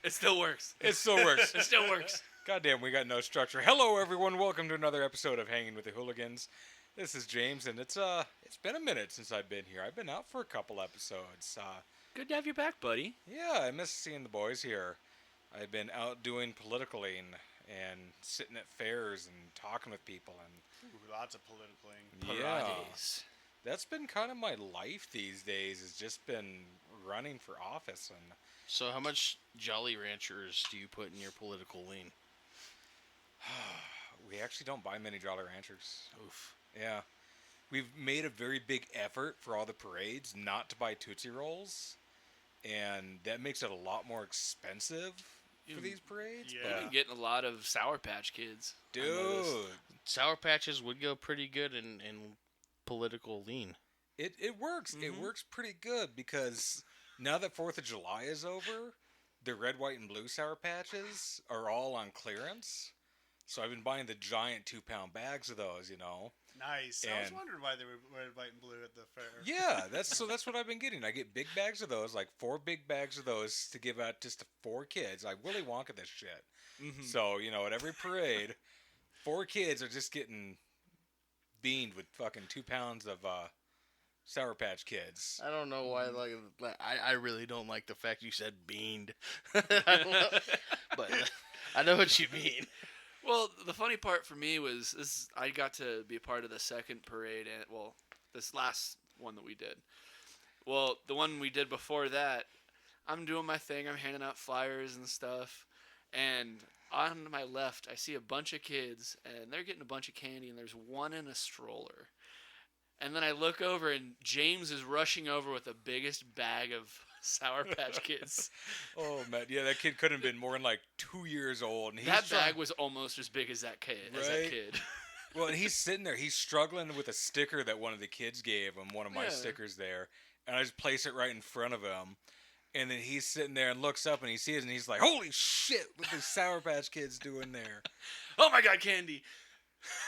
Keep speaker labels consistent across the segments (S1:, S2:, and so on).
S1: It still works.
S2: It still works.
S1: It still works.
S2: Goddamn, we got no structure. Hello, everyone. Welcome to another episode of Hanging with the Hooligans. This is James, and it's been a minute since I've been here. I've been out for a couple episodes.
S1: Good to have you back, buddy.
S2: Yeah, I miss seeing the boys here. I've been out doing politicaling and sitting at fairs and talking with people, and
S3: Lots of politicaling.
S1: Parades.
S2: that's been kind of my life these days. Has just been running for office, and
S4: So how much Jolly Ranchers do you put in your political lean?
S2: we actually don't buy many Jolly Ranchers.
S4: Oof.
S2: Yeah. We've made a very big effort for all the parades not to buy Tootsie Rolls, and that makes it a lot more expensive for these parades.
S3: Yeah.
S1: You've
S2: But,
S1: been getting a lot of Sour Patch Kids. I noticed.
S2: dude,
S4: Sour Patches would go pretty good in political lean.
S2: it works. It
S1: Mhm.
S2: works pretty good because now that 4th of July is over, the red, white, and blue Sour Patches are all on clearance. So I've been buying the giant 2-pound bags of those, you know.
S3: Nice. I was
S2: And-
S3: wondering why they were red, white, and blue at the fair.
S2: Yeah, that's what I've been getting. I get big bags of those, like 4 big bags of those to give out just to 4 kids. I Willy Wonka this shit.
S1: Mhm.
S2: So, you know, at every parade, 4 kids are just getting beamed with fucking 2 pounds of Sour Patch Kids.
S4: I don't know why. I really don't like the fact you said beaned. But I know what you mean.
S1: Well, the funny part for me was this: I got to be a part of the second parade, and this last one that we did. Well, the one we did before that, I'm doing my thing. I'm handing out flyers and stuff, and on my left, I see a bunch of kids, and they're getting a bunch of candy, and there's one in a stroller. And then I look over, and James is rushing over with the biggest bag of Sour Patch Kids.
S2: Oh, man. Yeah, that kid couldn't have been more than like 2 years old. And he's
S1: That bag
S2: trying-
S1: was almost as big as that kid.
S2: Right? Well, and he's sitting there. He's struggling with a sticker that one of the kids gave him, one of my
S1: Yeah.
S2: stickers there. And I just place it right in front of him. And then he's sitting there and looks up and he sees it and he's like, holy shit, what the Sour Patch Kids doing there?
S1: Oh my God, candy!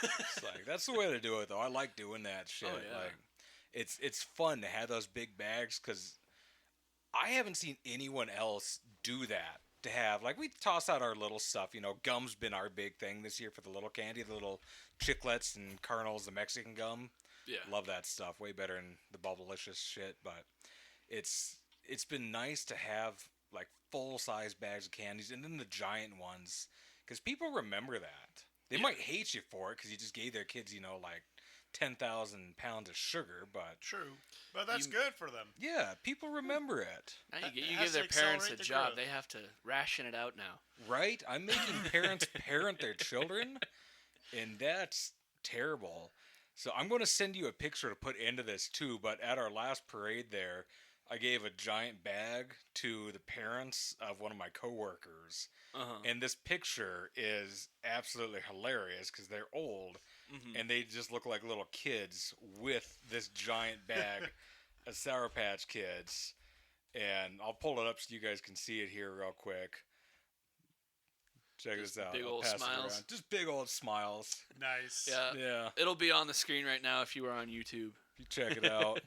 S2: It's like, that's the way to do it, though. I like doing that shit.
S1: Oh, yeah.
S2: Like, it's fun to have those big bags because I haven't seen anyone else do that. To have, like, we toss out our little stuff, you know, gum's been our big thing this year for the little candy, the little chiclets and kernels, the Mexican gum.
S1: Yeah.
S2: Love that stuff. Way better than the Bubblicious shit, but it's been nice to have, like, full-size bags of candies and then the giant ones because people remember that. They
S1: Yeah.
S2: might hate you for it because you just gave their kids, you know, like 10,000 pounds of sugar, but
S3: True. But that's
S1: You-
S3: good for them.
S2: yeah, people remember it,
S1: Now
S3: It
S1: you
S3: has
S1: give their
S3: to
S1: parents a
S3: accelerate the
S1: job.
S3: growth.
S1: They have to ration it out now.
S2: right? I'm making parents parent their children, and that's terrible. So I'm going to send you a picture to put into this too, but at our last parade there, I gave a giant bag to the parents of one of my coworkers.
S1: Uh-huh.
S2: And this picture is absolutely hilarious because they're old
S1: Mhm.
S2: and they just look like little kids with this giant bag of Sour Patch Kids. And I'll pull it up so you guys can see it here real quick. Check
S1: Just
S2: this out.
S1: big
S2: I'll
S1: old
S2: pass it
S1: smiles.
S2: around. Just big old smiles.
S3: Nice.
S1: Yeah.
S2: Yeah,
S1: It'll be on the screen right now if you were on YouTube.
S2: you check it out.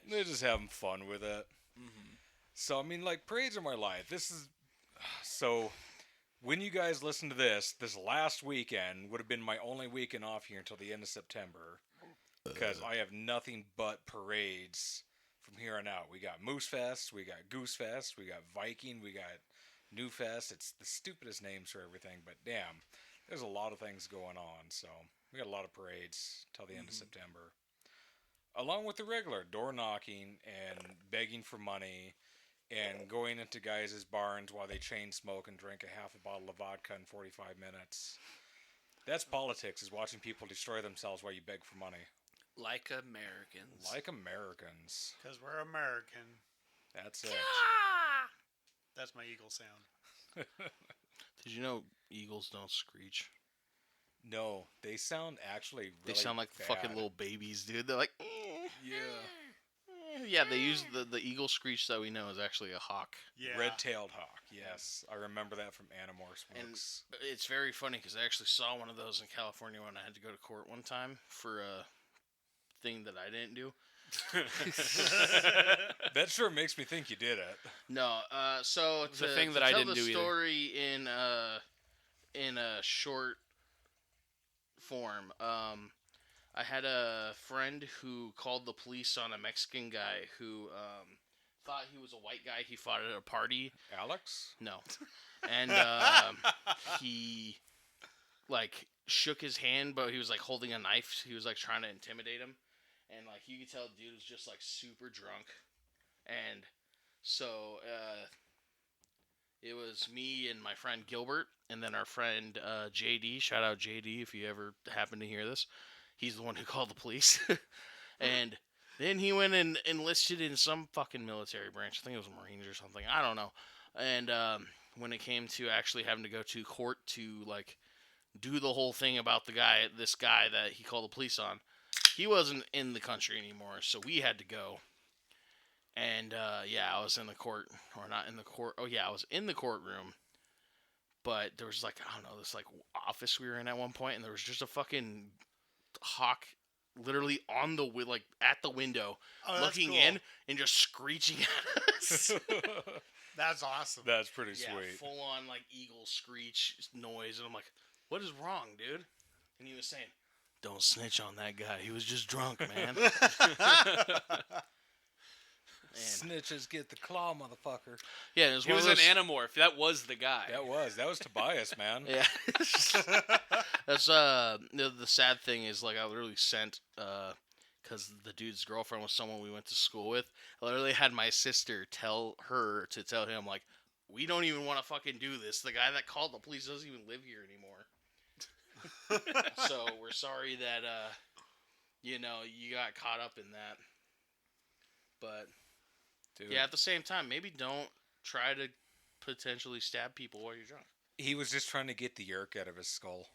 S2: They're just having fun with it.
S1: Mm-hmm.
S2: So, I mean, like, parades are my life. This is... So, when you guys listen to this last weekend would have been my only weekend off here until the end of September. Because I have nothing but parades from here on out. We got Moose Fest, we got Goose Fest, we got Viking, we got New Fest. It's the stupidest names for everything, but damn, there's a lot of things going on. So, we got a lot of parades till the end of September. Along with the regular door knocking and begging for money and going into guys' barns while they chain smoke and drink a half a bottle of vodka in 45 minutes. That's politics, is watching people destroy themselves while you beg for money.
S1: Like Americans.
S2: Like Americans.
S3: Because we're American.
S2: That's it.
S3: That's my eagle sound.
S4: Did you know eagles don't screech?
S2: No, they sound actually really
S4: They sound like
S2: bad.
S4: fucking little babies, dude. They're like,
S2: Yeah.
S4: Yeah, they use the eagle screech that we know is actually a hawk.
S3: Yeah.
S2: Red-tailed hawk, yes. I remember that from Animorph
S4: And
S2: Smokes.
S4: it's very funny because I actually saw one of those in California when I had to go to court one time for a thing that I didn't do.
S2: That sure makes me think you did it.
S4: No, so
S1: It's a
S4: to,
S1: thing
S4: to
S1: that I
S4: tell
S1: didn't
S4: the
S1: do either.
S4: story in a short form, I had a friend who called the police on a Mexican guy who thought he was a white guy he fought at a party.
S2: Alex?
S4: No, and he like shook his hand, but he was like holding a knife. He was like trying to intimidate him, and like you could tell, the dude was just like super drunk, and so it was me and my friend Gilbert, and then our friend JD. Shout out JD if you ever happen to hear this. He's the one who called the police, and then he went and enlisted in some fucking military branch. I think it was Marines or something. I don't know. And when it came to actually having to go to court to like do the whole thing about this guy that he called the police on, he wasn't in the country anymore, so we had to go. And yeah, I was in the court, or not in the court. Oh yeah, I was in the courtroom. But there was like, I don't know, this like office we were in at one point, and there was just a fucking hawk literally on the like at the window,
S3: Oh, that's
S4: looking
S3: cool.
S4: in and just screeching at us.
S3: That's awesome.
S2: That's pretty
S4: Yeah,
S2: sweet.
S4: full on like eagle screech noise, and I'm like, "What is wrong, dude?" And he was saying, "Don't snitch on that guy. He was just drunk, man." And,
S2: Snitches get the claw, motherfucker.
S4: yeah, it was
S1: He
S4: one
S1: was
S4: of
S1: an
S4: those,
S1: anamorph. That was the guy.
S2: That was Tobias, man.
S4: Yeah, that's the sad thing is like I literally sent because the dude's girlfriend was someone we went to school with. I literally had my sister tell him like, we don't even want to fucking do this. The guy that called the police doesn't even live here anymore. So we're sorry that you got caught up in that. But
S2: Dude.
S4: yeah, at the same time, maybe don't try to potentially stab people while you're drunk.
S2: He was just trying to get the yerk out of his skull.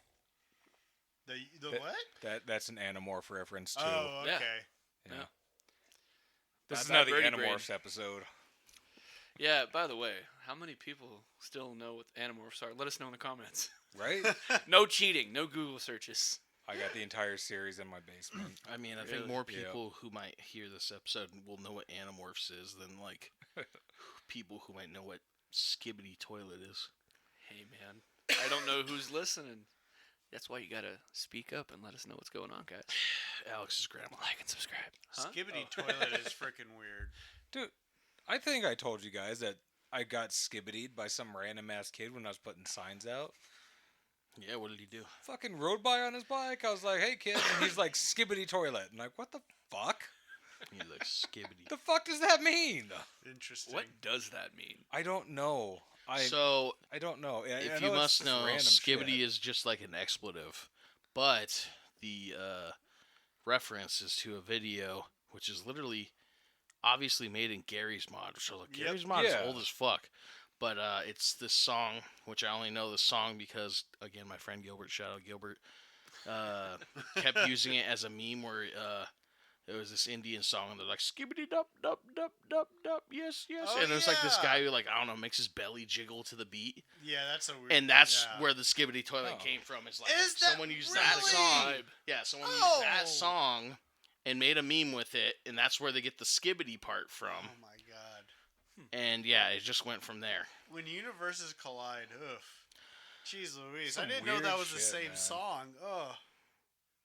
S3: The
S2: That-
S3: what?
S2: That's an Animorph reference too.
S3: Oh, okay.
S1: Yeah.
S2: This
S1: Bye
S2: is
S1: bye,
S2: now the
S1: Birdie
S2: Animorphs
S1: Brain.
S2: episode.
S1: Yeah, by the way, how many people still know what anamorphs are? Let us know in the comments.
S2: Right?
S1: No cheating, no Google searches.
S2: I got the entire series in my basement.
S4: I mean, I think
S1: Really?
S4: more
S2: Yeah.
S4: people who might hear this episode will know what Animorphs is than like people who might know what Skibbity Toilet is.
S1: Hey, man, I don't know who's listening. That's why you gotta speak up and let us know what's going on, guys.
S4: Alex's grandma.
S1: Like and subscribe. Huh?
S3: Skibbity
S1: Oh.
S3: toilet is freaking weird.
S2: Dude, I think I told you guys that I got skibbitied by some random ass kid when I was putting signs out.
S4: Yeah, what did he do?
S2: Fucking rode by on his bike. I was like, hey kid. And he's like, skibbity toilet. I'm like, what the fuck?
S4: He's like Skibbity.
S2: The fuck does that mean?
S3: Interesting.
S1: What does that mean?
S2: I don't know.
S4: So,
S2: I don't know. I
S4: if
S2: know
S4: you
S2: it's
S4: must
S2: just
S4: know,
S2: random
S4: Skibbity
S2: shit.
S4: is just like an expletive. But the reference is to a video, which is literally obviously made in Gary's mod. Which I was like,
S3: Yep.
S4: Gary's mod is
S2: Yeah.
S4: old as fuck. But it's this song, which I only know the song because, again, my friend Gilbert, shout out Gilbert, kept using it as a meme where there was this Indian song and they're like, skibbity dup dup dup dup dup, yes, yes.
S3: Oh,
S4: and there's like this
S3: yeah.
S4: guy who, like, I don't know, makes his belly jiggle to the beat.
S3: Yeah, that's a weird.
S4: And that's
S3: yeah.
S4: where the skibbity toilet
S2: Oh.
S4: came from. Is like
S3: Is that
S4: someone used that
S3: really?
S4: song.
S1: Vibe.
S4: Yeah, someone
S3: Oh.
S4: used that song and made a meme with it, and that's where they get the skibbity part from.
S3: Oh my god.
S4: And yeah, it just went from there.
S3: When universes collide, ugh. Jeez Louise,
S2: Some
S3: I didn't know
S2: weird
S3: that was the
S2: shit,
S3: same
S2: man.
S3: song. Ugh.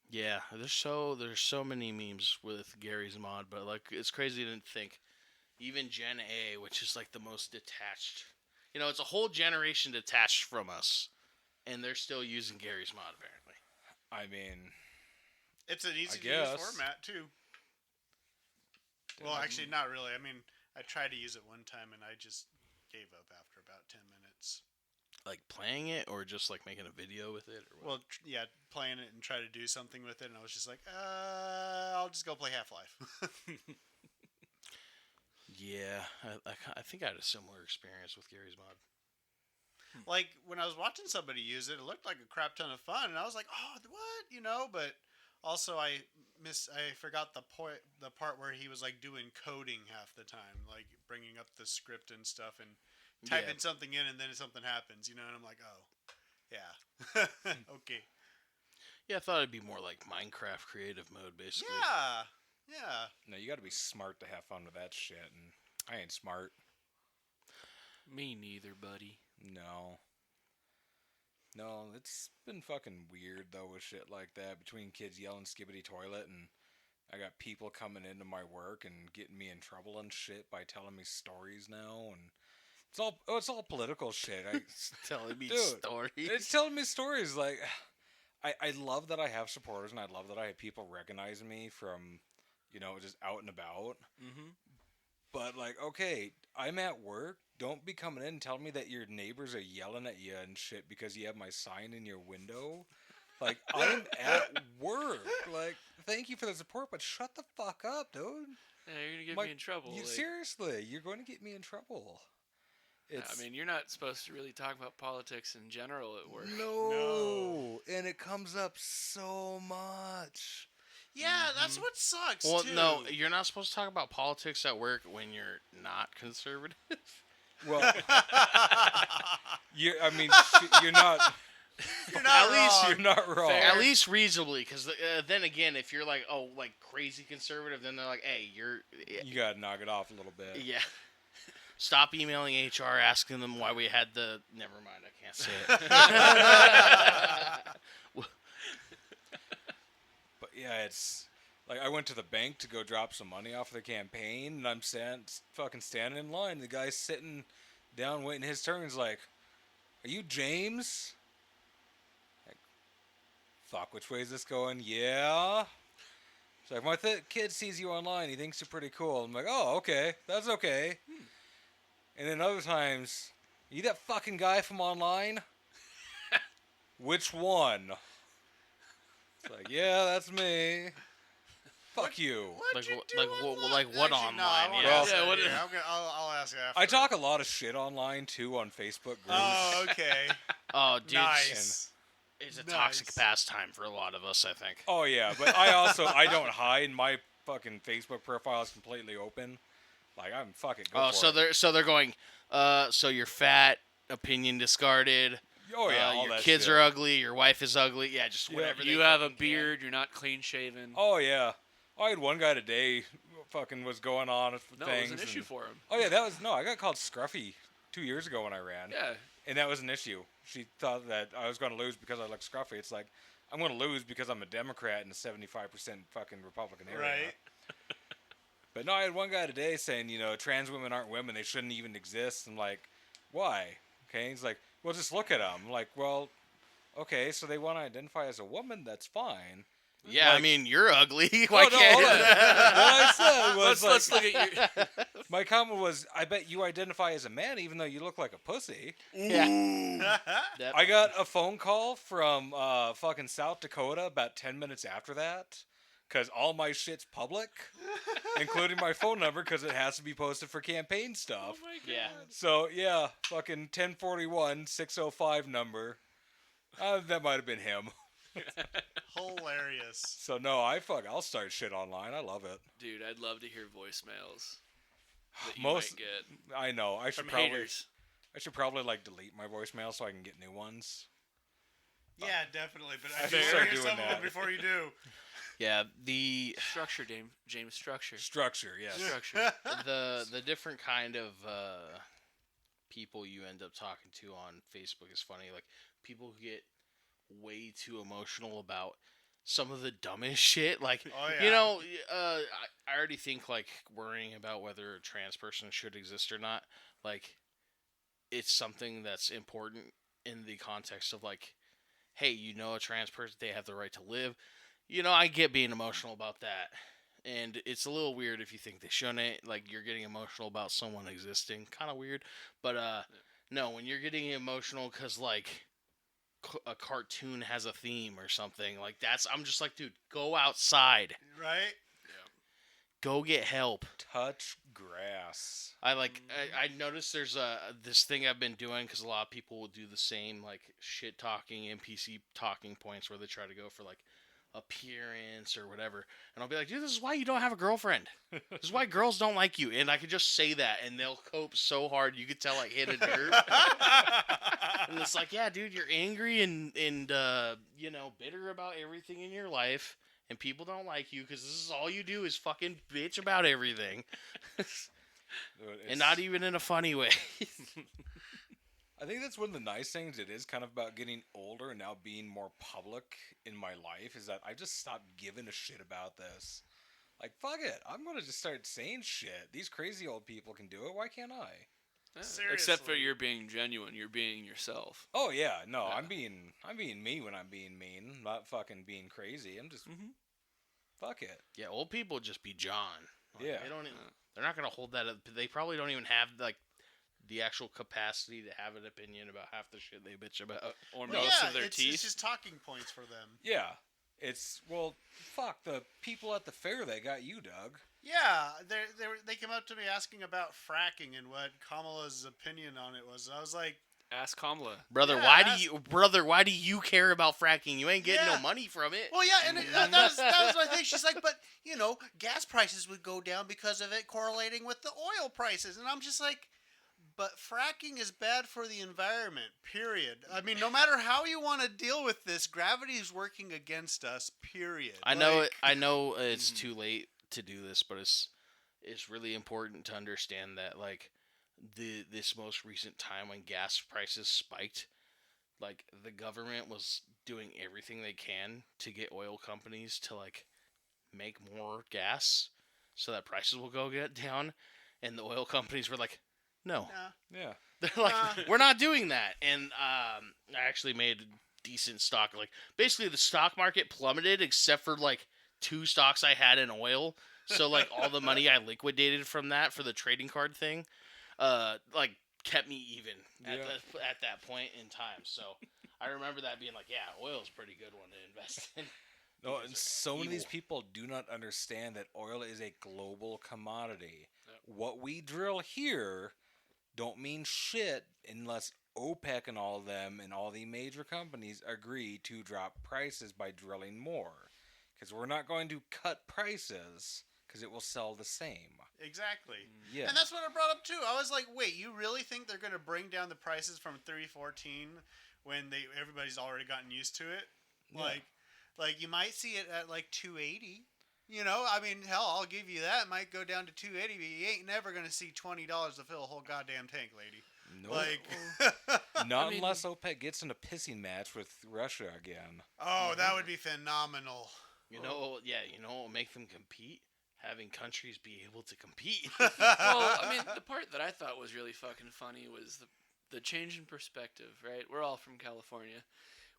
S4: Yeah, there's so many memes with Gary's mod, but like it's crazy to think even Gen A, which is like the most detached, it's a whole generation detached from us, and they're still using Gary's mod apparently.
S2: I mean,
S3: It's an easy to
S2: guess.
S3: use format too. Well, actually, not really. I mean, I tried to use it one time and I just gave up after about 10 minutes.
S4: Like playing it or just like making a video with it or what?
S3: Well, yeah, playing it and try to do something with it, and I was just like, I'll just go play Half-Life.
S4: Yeah, I think I had a similar experience with Gary's mod.
S3: Like, when I was watching somebody use it, it looked like a crap ton of fun, and I was like, oh, what? But also I forgot the part where he was, like, doing coding half the time, like, bringing up the script and stuff and typing something in, and then something happens, and I'm like, oh, yeah. Okay.
S4: Yeah, I thought it'd be more like Minecraft creative mode, basically.
S3: Yeah.
S2: No, you got to be smart to have fun with that shit, and I ain't smart.
S1: Me neither, buddy.
S2: No. No, it's been fucking weird, though, with shit like that. Between kids yelling skibbity toilet, and I got people coming into my work and getting me in trouble and shit by telling me stories now, and it's all political shit.
S4: Telling me
S2: Dude,
S4: stories.
S2: It's telling me stories. Like, I love that I have supporters, and I love that I have people recognize me from, just out and about.
S1: Mm-hmm.
S2: But, like, okay, I'm at work. Don't be coming in and telling me that your neighbors are yelling at you and shit because you have my sign in your window. Like, I'm at work. Like, thank you for the support, but shut the fuck up, dude.
S1: Yeah, you're gonna get me in trouble.
S2: Seriously, you're going to get me in trouble.
S1: I mean, you're not supposed to really talk about politics in general at work.
S2: No. And it comes up so much.
S3: Yeah, that's what sucks.
S4: Well,
S3: too.
S4: no, you're not supposed to talk about politics at work when you're not conservative.
S2: Well, you're not.
S3: You're not
S2: At least
S3: wrong.
S2: you're not wrong.
S4: At least reasonably, because then again, if you're like, crazy conservative, then they're like, hey,
S2: You gotta knock it off a little bit.
S4: yeah. Stop emailing HR asking them why we had the. Never mind, I can't say it.
S2: But yeah, it's like I went to the bank to go drop some money off of the campaign, and I'm fucking standing in line. The guy's sitting down waiting his turn. He's like, "Are you James?" Like, fuck, which way is this going? Yeah. It's like, my kid sees you online. He thinks you're pretty cool. I'm like, oh, okay. That's okay. And then other times, you that fucking guy from online? Which one? It's like, yeah, that's me. Fuck you.
S3: What'd you do
S4: like
S3: online?
S4: what
S3: Actually, no,
S4: online?
S3: I wanna
S4: Yeah.
S3: ask that
S1: what
S3: here.
S1: is-
S3: I'll ask after.
S2: I talk a lot of shit online, too, on Facebook groups.
S3: Oh, okay.
S4: Oh, dude,
S3: Nice.
S4: it's a
S3: Nice.
S4: toxic pastime for a lot of us, I think.
S2: Oh, yeah, but I don't hide. My fucking Facebook profile is completely open. Like, I'm fucking go for it.
S4: They're going. So you're fat. Opinion discarded.
S2: Oh, yeah, all
S4: your
S2: that
S4: kids
S2: shit.
S4: are ugly. Your wife is ugly. Yeah, just
S2: Yeah,
S4: whatever.
S1: You
S4: they
S1: have a
S4: fucking can.
S1: beard. You're not clean shaven.
S2: Oh, yeah. I had one guy today fucking was going on with
S1: no,
S2: things.
S1: it was an issue
S2: and-
S1: for him.
S2: Oh, yeah, I got called Scruffy 2 years ago when I ran.
S1: Yeah.
S2: And that was an issue. She thought that I was going to lose because I look scruffy. It's like, I'm going to lose because I'm a Democrat in a 75% fucking Republican area.
S3: Right.
S2: But no, I had one guy today saying, trans women aren't women. They shouldn't even exist. I'm like, why? Okay. He's like, well, just look at them. I'm like, well, okay, so they want to identify as a woman. That's fine.
S4: Yeah, I
S2: Like-
S4: mean, you're ugly. Why
S2: no,
S4: can't?
S2: hold on. What I said was
S1: Let's
S2: like,
S1: look at your.
S2: my comment was, I bet you identify as a man even though you look like a pussy.
S4: Yeah.
S2: I got a phone call from fucking South Dakota about 10 minutes after that, because all my shit's public, including my phone number, because it has to be posted for campaign stuff.
S1: Oh my God.
S4: Yeah.
S2: So, yeah, fucking 1041-605 number. That might have been him.
S3: Hilarious.
S2: So, no, I'll start shit online. I love it.
S1: Dude, I'd love to hear voicemails that you
S2: Most-
S1: might get
S2: I know. I should
S1: from
S2: probably,
S1: haters.
S2: like, delete my voicemail so I can get new ones.
S3: Yeah, definitely. But
S2: I
S3: I
S2: should
S3: should
S2: start
S3: hear
S2: doing
S3: some of them
S2: that.
S3: before you do.
S4: Yeah. The
S1: Structure, James. Structure.
S2: Structure, yes.
S1: Structure.
S4: the different kind of people you end up talking to on Facebook is funny. Like people who get way too emotional about some of the dumbest shit. Like
S3: Oh, yeah.
S4: I already think like worrying about whether a trans person should exist or not. Like it's something that's important in the context of like, hey, a trans person, they have the right to live. I get being emotional about that. And it's a little weird if you think they shouldn't. Like, you're getting emotional about someone existing. Kind of weird. But, no, when you're getting emotional because, like, a cartoon has a theme or something, like, I'm just like, dude, go outside.
S3: Right?
S4: Go get help.
S2: Touch grass.
S4: I noticed there's this thing I've been doing because a lot of people will do the same, like, shit-talking NPC talking points where they try to go for, like, appearance or whatever, and I'll be like, dude, this is why you don't have a girlfriend. This is why girls don't like you. And I could just say that and they'll cope so hard you could tell like hit a nerve. And it's like, yeah, dude, you're angry and bitter about everything in your life, and people don't like you because this is all you do is fucking bitch about everything, and not even in a funny way.
S2: I think that's one of the nice things. It is kind of about getting older and now being more public in my life. Is that I just stopped giving a shit about this. Like, fuck it. I'm gonna just start saying shit. These crazy old people can do it. Why can't I?
S1: Yeah,
S3: Seriously.
S1: except for you're being genuine. You're being yourself.
S2: Oh yeah, no.
S1: Yeah.
S2: I'm being me when I'm being mean. I'm not fucking being crazy. I'm just fuck it.
S4: Yeah, old people just be John. Like,
S2: Yeah.
S4: they don't. They're not gonna hold that up. They probably don't even have like the actual capacity to have an opinion about half the shit they bitch about.
S1: Or
S3: Well,
S1: most
S3: yeah,
S1: of their
S3: it's
S1: teeth.
S3: just talking points for them.
S2: Yeah. It's well, fuck the people at the fair. They got you, Doug.
S3: Yeah, they came up to me asking about fracking and what Kamala's opinion on it was. I was like,
S1: Ask Kamala.
S4: Brother,
S3: Yeah,
S4: why do you care about fracking? You ain't getting
S3: Yeah.
S4: no money from it.
S3: well, yeah, and that was my thing. She's like, but gas prices would go down because of it correlating with the oil prices, and I'm just like, but fracking is bad for the environment. Period. I mean, no matter how you want to deal with this, gravity is working against us. Period.
S4: I know
S3: Like,
S4: it. I know it's too late to do this, but it's really important to understand that like this most recent time when gas prices spiked, like the government was doing everything they can to get oil companies to like make more gas so that prices will get down, and the oil companies were like, no.
S3: Nah.
S2: Yeah.
S4: They're like, we're not doing that. And I actually made a decent stock. Like, basically, the stock market plummeted except for, like, 2 stocks I had in oil. So, like, all the money I liquidated from that for the trading card thing, like, kept me even at that point in time. So, I remember that being like, yeah, oil's a pretty good one to invest in.
S2: No, and so many of these
S4: evil.
S2: people do not understand that oil is a global commodity.
S1: Yep.
S2: What we drill here don't mean shit unless OPEC and all of them and all the major companies agree to drop prices by drilling more. Because we're not going to cut prices because it will sell the same.
S3: Exactly.
S2: Yeah.
S3: And that's what I brought up too. I was like, wait, you really think they're going to bring down the prices from 314 when everybody's already gotten used to it?
S2: Yeah.
S3: Like you might see it at like 280. I mean, hell, I'll give you that. It might go down to 280, but you ain't never going to see $20 to fill a whole goddamn tank, lady.
S2: Nope.
S3: Like,
S2: Not unless OPEC gets in a pissing match with Russia again.
S3: oh, that would be phenomenal.
S4: You know what will make them compete? Having countries be able to compete.
S1: Well, I mean, the part that I thought was really fucking funny was the change in perspective, right? We're all from California.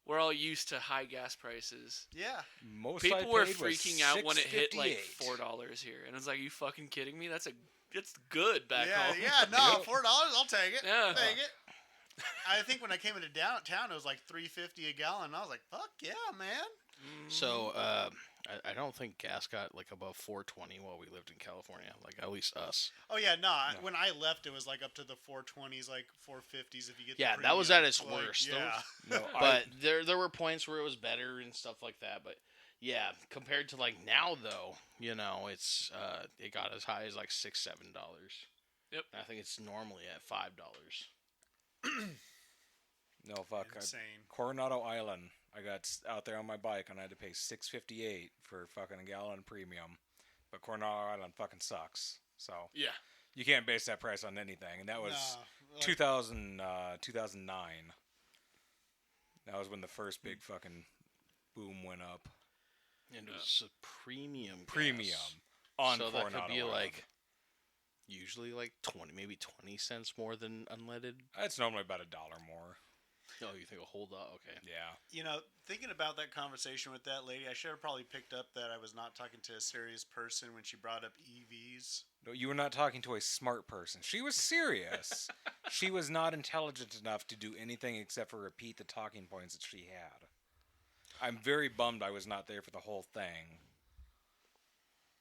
S1: We're all used to high gas prices.
S3: Yeah.
S2: Most I
S1: People were
S2: paid was
S1: freaking out when it hit like
S2: $6.58.
S1: $4 here, and it's like, are you fucking kidding me? It's good back home.
S3: Yeah, no, $4, I'll take it.
S1: Yeah.
S3: Take it. I think when I came into downtown, it was like $3.50 a gallon. And I was like, "Fuck yeah, man!"
S4: So, I don't think gas got like above 420 while we lived in California. Like at least us.
S3: Oh yeah, no. When I left, it was like up to the 420s, like 450s if you get.
S4: Yeah,
S3: the
S4: that was
S3: premium.
S4: at its
S3: Like,
S4: worst.
S3: Yeah.
S2: No,
S4: But there were points where it was better and stuff like that. But yeah, compared to like now though, it's it got as high as like $6-7.
S1: Yep.
S4: And I think it's normally at $5.
S2: no, fuck.
S3: Insane.
S2: Coronado Island. I got out there on my bike and I had to pay $6.58 for fucking a gallon premium. But Coronado Island fucking sucks. So
S1: Yeah.
S2: you can't base that price on anything. And that was
S3: No, like,
S2: 2009. That was when the first big fucking boom went up.
S4: And it was a premium.
S2: Premium
S4: gas.
S2: on
S4: So
S2: Coronado
S4: that could be
S2: Island.
S4: like usually like 20 cents more than unleaded.
S2: It's normally about $1 more.
S4: Oh, you think a whole lot? Okay.
S2: Yeah.
S3: Thinking about that conversation with that lady, I should have probably picked up that I was not talking to a serious person when she brought up EVs.
S2: No, you were not talking to a smart person. She was serious. She was not intelligent enough to do anything except for repeat the talking points that she had. I'm very bummed I was not there for the whole thing.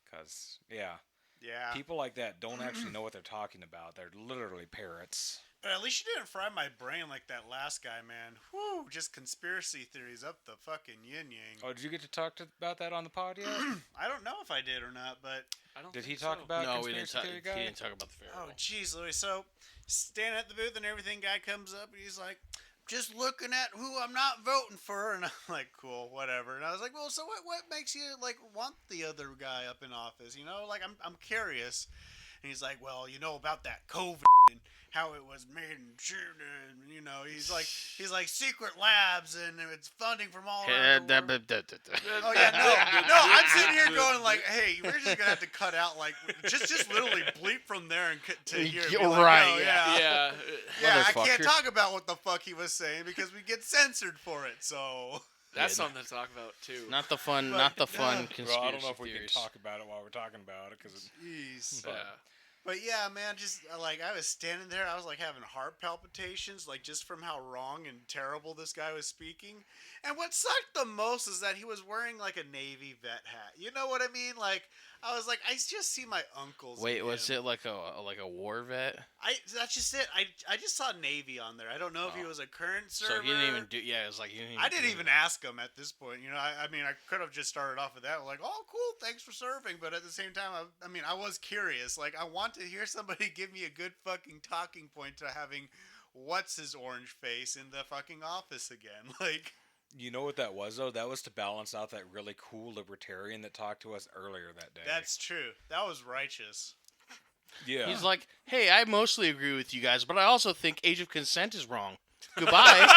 S2: Because, yeah,
S3: Yeah.
S2: people like that don't actually know what they're talking about. They're literally parrots.
S3: But at least she didn't fry my brain like that last guy, man. Whew, just conspiracy theories up the fucking yin-yang.
S2: Oh, did you get to talk about that on the pod yet?
S3: I don't know if I did or not, but...
S1: I don't
S2: Did
S1: think
S2: he talk
S1: so.
S2: about
S4: No, we didn't
S2: conspiracy
S4: talk.
S2: theory
S4: He
S2: guy?
S4: didn't talk about the fair.
S3: Oh, jeez, Louis. So, standing at the booth and everything, guy comes up and he's like, I'm just looking at who I'm not voting for, and I'm like, cool, whatever. And I was like, well, so what makes you like want the other guy up in office? You know, like I'm curious. And he's like, well, you know about that COVID and how it was made and shit, and you know, he's like secret labs and it's funding from all around the world. Oh yeah, no, I'm sitting here going like, hey, we're just gonna have to cut out like just literally bleep from there and to here.
S4: You're right.
S1: Yeah.
S3: Yeah, I can't
S4: Motherfucker.
S3: talk about what the fuck he was saying because we get censored for it. So
S1: That's something to talk about too.
S4: Not the fun conspiracy
S2: Well, I don't know if we can
S4: theories.
S2: talk about it while we're talking about it because
S3: jeez.
S1: Yeah.
S3: But yeah, man, just like I was standing there, I was like having heart palpitations, like just from how wrong and terrible this guy was speaking. And what sucked the most is that he was wearing like a Navy vet hat. You know what I mean? Like I was like, I just see my uncles.
S4: Wait, was it like a war vet?
S3: That's just it. I just saw Navy on there. I don't know if he was a current server.
S4: So he didn't even do. Yeah, it was like he didn't.
S3: I didn't even ask him at this point. You know, I mean, I could have just started off with that, like, oh, cool, thanks for serving. But at the same time, I mean, I was curious. Like, I want to hear somebody give me a good fucking talking point to having what's his orange face in the fucking office again. Like,
S2: you know what that was though? That was to balance out that really cool libertarian that talked to us earlier that day.
S3: that's true. That was righteous.
S2: yeah.
S4: He's like, hey, I mostly agree with you guys, but I also think age of consent is wrong. Goodbye.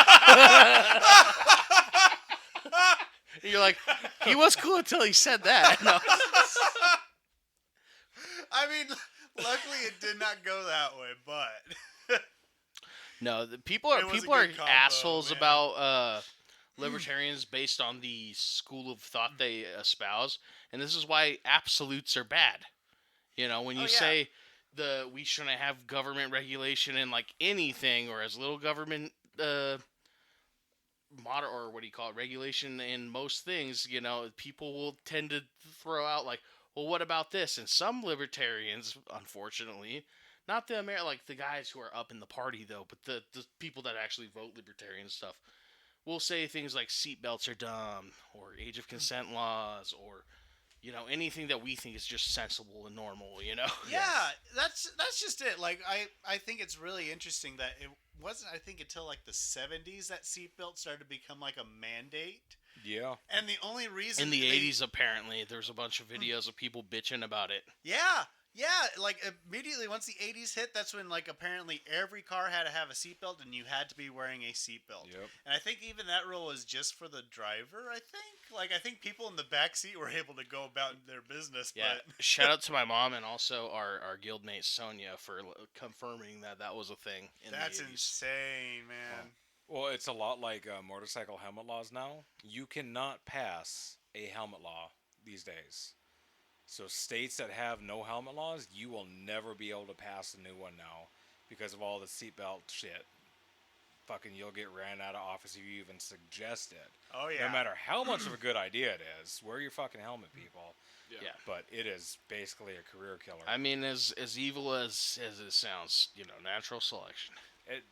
S4: And you're like, he was cool until he said that. No.
S3: I mean, luckily it did not go that way, but
S4: No, the people are
S3: It was a
S4: people are
S3: good combo,
S4: assholes
S3: man.
S4: about libertarians based on the school of thought they espouse, and this is why absolutes are bad. You know, when you
S3: Oh, yeah.
S4: say we shouldn't have government regulation in like anything or as little government or what do you call it, regulation in most things, you know, people will tend to throw out like, well, what about this? And some libertarians, unfortunately, not the like the guys who are up in the party though, but the people that actually vote libertarian stuff, will say things like seatbelts are dumb or age of consent laws or, you know, anything that we think is just sensible and normal, you know?
S3: yeah, that's just it. Like, I think it's really interesting that it wasn't, I think, until like the 70s that seatbelts started to become like a mandate.
S2: yeah.
S3: And the only reason
S4: In the
S3: they-
S4: 80s, apparently, there's a bunch of videos of people bitching about it.
S3: Yeah, like immediately once the 80s hit, that's when like apparently every car had to have a seatbelt and you had to be wearing a seatbelt.
S2: Yep.
S3: And I think even that rule was just for the driver, I think. Like I think people in the back seat were able to go about their business,
S4: Yeah,
S3: but
S4: shout out to my mom and also our guildmate Sonia for confirming that was a thing in
S3: that's
S4: the 80s.
S3: insane, man.
S2: Well, it's a lot like motorcycle helmet laws now. You cannot pass a helmet law these days. So states that have no helmet laws, you will never be able to pass a new one now because of all the seatbelt shit. Fucking, you'll get ran out of office if you even suggest it.
S3: Oh yeah.
S2: No matter how much of a good idea it is, wear your fucking helmet, people.
S4: Yeah.
S2: But it is basically a career killer.
S4: I mean, as evil as it sounds, you know, natural selection.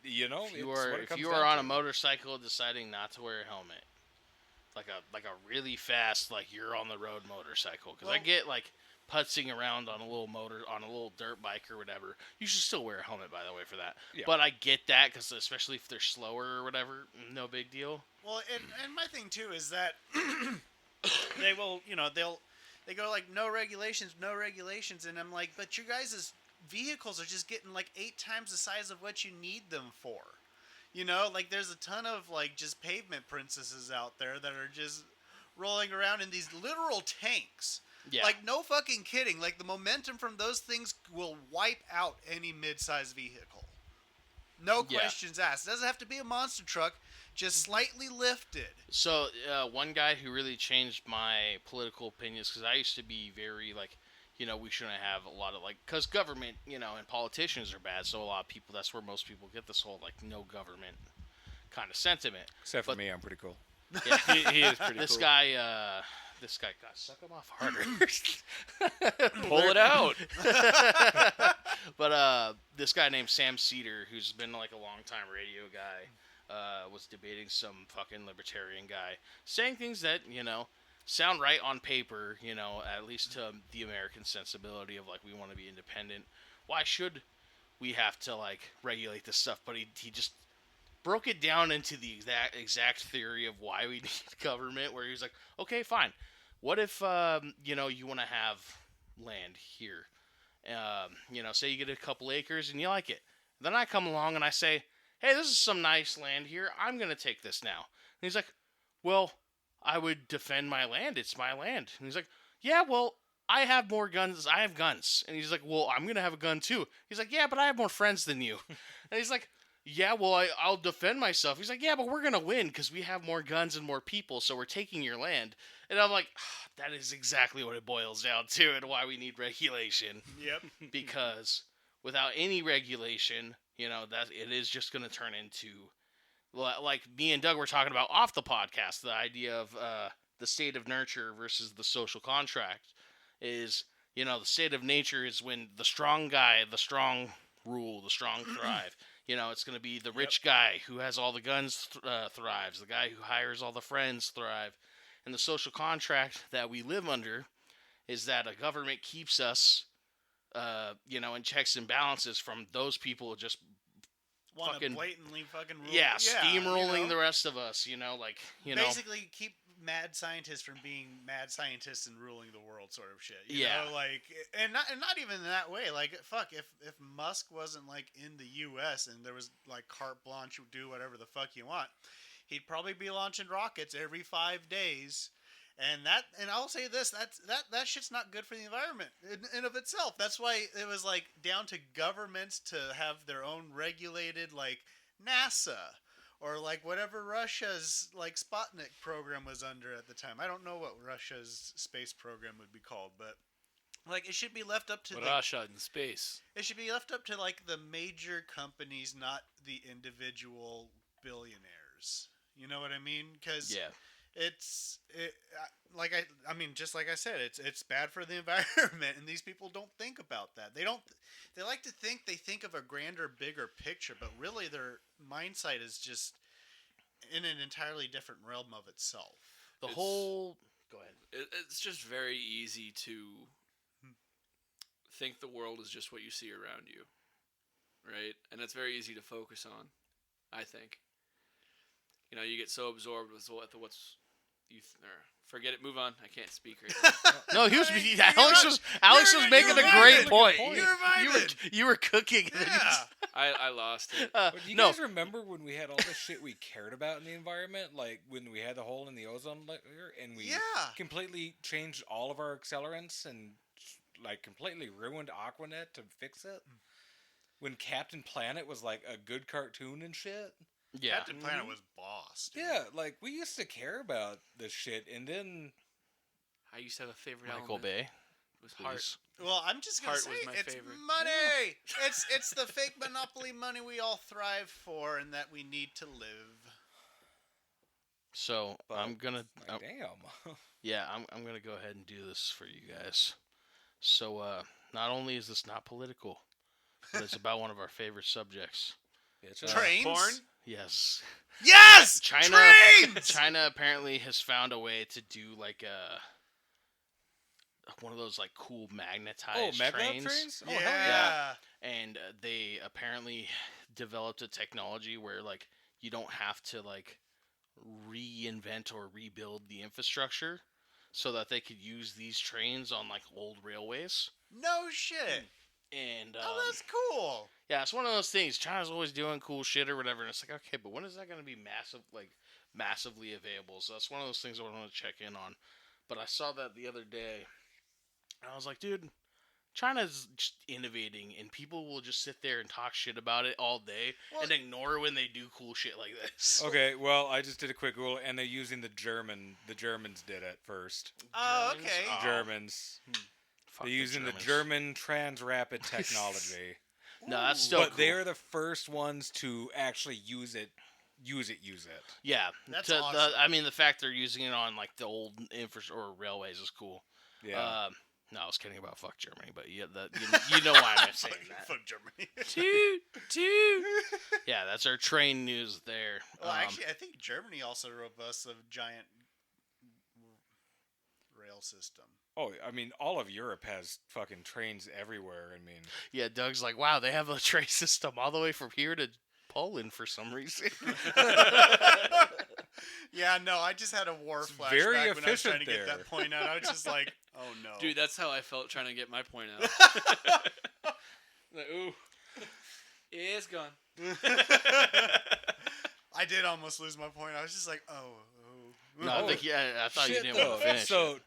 S2: You know,
S4: If you
S2: it's
S4: are
S2: what it comes
S4: on
S2: down
S4: a
S2: to.
S4: motorcycle deciding not to wear a helmet, like a really fast you're on the road motorcycle, because I
S3: Well-
S4: get like putzing around on a little dirt bike or whatever. You should still wear a helmet, by the way, for that.
S2: Yeah.
S4: But I get that because especially if they're slower or whatever, no big deal.
S3: Well, and my thing too is that they will, you know, they go like no regulations, and I'm like, but your guys' vehicles are just getting like 8 times the size of what you need them for. You know, like there's a ton of like just pavement princesses out there that are just rolling around in these literal tanks.
S4: Yeah.
S3: Like no fucking kidding. Like the momentum from those things will wipe out any mid-sized vehicle. No
S4: Yeah.
S3: questions asked. It doesn't have to be a monster truck, just slightly lifted.
S4: So one guy who really changed my political opinions, because I used to be very like, you know, we shouldn't have a lot of like, because government, you know, and politicians are bad. So a lot of people, that's where most people get this whole like no government kind of sentiment.
S2: Except for
S4: but-
S2: me, I'm pretty cool.
S4: Yeah.
S1: He is pretty
S4: This
S1: cool.
S4: guy, God, suck him off harder.
S1: Pull it out.
S4: But this guy named Sam Cedar, who's been like a long-time radio guy, was debating some fucking libertarian guy, saying things that, you know, sound right on paper, you know, at least to the American sensibility of like we want to be independent. Why should we have to like regulate this stuff? But he just broke it down into the exact theory of why we need government. Where he was like, okay, fine. What if you want to have land here? Say you get a couple acres and you like it. Then I come along and I say, hey, this is some nice land here. I'm gonna take this now. And he's like, well, I would defend my land. It's my land. And he's like, yeah, well, I have more guns. I have guns. And he's like, well, I'm going to have a gun too. He's like, yeah, but I have more friends than you. And he's like, yeah, well, I'll defend myself. He's like, yeah, but we're going to win because we have more guns and more people, so we're taking your land. And I'm like, that is exactly what it boils down to and why we need regulation.
S3: Yep.
S4: Because without any regulation, that it is just going to turn into, like me and Doug were talking about off the podcast, the idea of the state of nurture versus the social contract is, the state of nature is when the strong rule, the strong thrive. It's going to be the rich guy who has all the guns thrives, the guy who hires all the friends thrive. And the social contract that we live under is that a government keeps us, in checks and balances from those people just
S3: want to blatantly fucking rule.
S4: Yeah, steamrolling the rest of us,
S3: Basically keep mad scientists from being mad scientists and ruling the world sort of shit. You know, and not even in that way. Like, fuck, if Musk wasn't, like, in the U.S. and there was, like, carte blanche, do whatever the fuck you want, he'd probably be launching rockets every 5 days. And I'll say this, that shit's not good for the environment in of itself. That's why it was, like, down to governments to have their own regulated, like, NASA or, like, whatever Russia's, like, Sputnik program was under at the time. I don't know what Russia's space program would be called, but, like, it should be left up to
S1: Russia in space.
S3: It should be left up to, like, the major companies, not the individual billionaires. You know what I mean? Because just like I said, it's bad for the environment, and these people don't think about that. They like to think of a grander, bigger picture, but really their mindset is just in an entirely different realm of itself.
S4: Go ahead.
S1: It's just very easy to think the world is just what you see around you, right? And it's very easy to focus on, I think. You get so absorbed with what's forget it. Move on. I can't speak right now.
S4: No, Alex was making a great point. You were cooking.
S3: Yeah.
S1: I lost it.
S2: Do you guys remember when we had all the shit we cared about in the environment? Like when we had the hole in the ozone layer and we completely changed all of our accelerants and like completely ruined Aquanet to fix it? When Captain Planet was like a good cartoon and shit?
S4: Yeah.
S3: Captain Planet was boss. Dude.
S2: Yeah, like we used to care about this shit, and then
S1: I used to have a favorite
S4: Michael
S1: element.
S4: Bay.
S1: It was Heart.
S3: Well, I'm just gonna
S1: Heart
S3: say
S1: was my
S3: it's
S1: favorite.
S3: money. It's the fake monopoly money we all thrive for, and that we need to live.
S4: So I'm gonna.
S2: Damn.
S4: Yeah, I'm gonna go ahead and do this for you guys. So not only is this not political, but it's about one of our favorite subjects.
S3: Trains.
S1: Porn.
S4: Yes.
S3: Yes.
S4: Trains. China apparently has found a way to do like one of those like cool magnetized trains.
S2: Oh,
S3: yeah.
S2: hell yeah.
S4: And they apparently developed a technology where like you don't have to like reinvent or rebuild the infrastructure, so that they could use these trains on like old railways.
S3: No shit.
S4: And
S3: that's cool.
S4: Yeah, it's one of those things. China's always doing cool shit or whatever, and it's like, okay, but when is that going to be massively available? So that's one of those things I want to check in on. But I saw that the other day, and I was like, dude, China's just innovating, and people will just sit there and talk shit about it all day and ignore when they do cool shit like this.
S2: Okay, well, I just did a quick Google, and they're using the Germans did it first.
S3: Oh, okay.
S2: Germans.
S4: Fuck
S2: They're using the German Trans-Rapid technology.
S4: No, that's still
S2: But
S4: cool.
S2: they're the first ones to actually use it.
S3: That's
S4: Yeah.
S3: awesome.
S4: I mean, the fact they're using it on, like, the old infrastructure or railways is cool.
S2: Yeah.
S4: No, I was kidding about fuck Germany, but you know why I'm saying that.
S3: Fuck Germany.
S4: Toot. Yeah, that's our train news there.
S3: Well, actually, I think Germany also boasts a giant rail system.
S2: Oh, I mean, all of Europe has fucking trains everywhere. I mean,
S4: Yeah, Doug's like, wow, they have a train system all the way from here to Poland for some reason.
S3: Yeah, no, I just had a war
S2: It's
S3: flashback
S2: very
S3: when I was
S2: efficient
S3: trying to get
S2: there.
S3: that point out. I was just like, oh no.
S1: Dude, that's how I felt trying to get my point out. Like, ooh. Yeah, it's gone.
S3: I did almost lose my point. I was just like, oh.
S4: No, I thought you
S2: Shit,
S4: didn't
S2: though.
S4: want to finish
S2: So,
S4: it.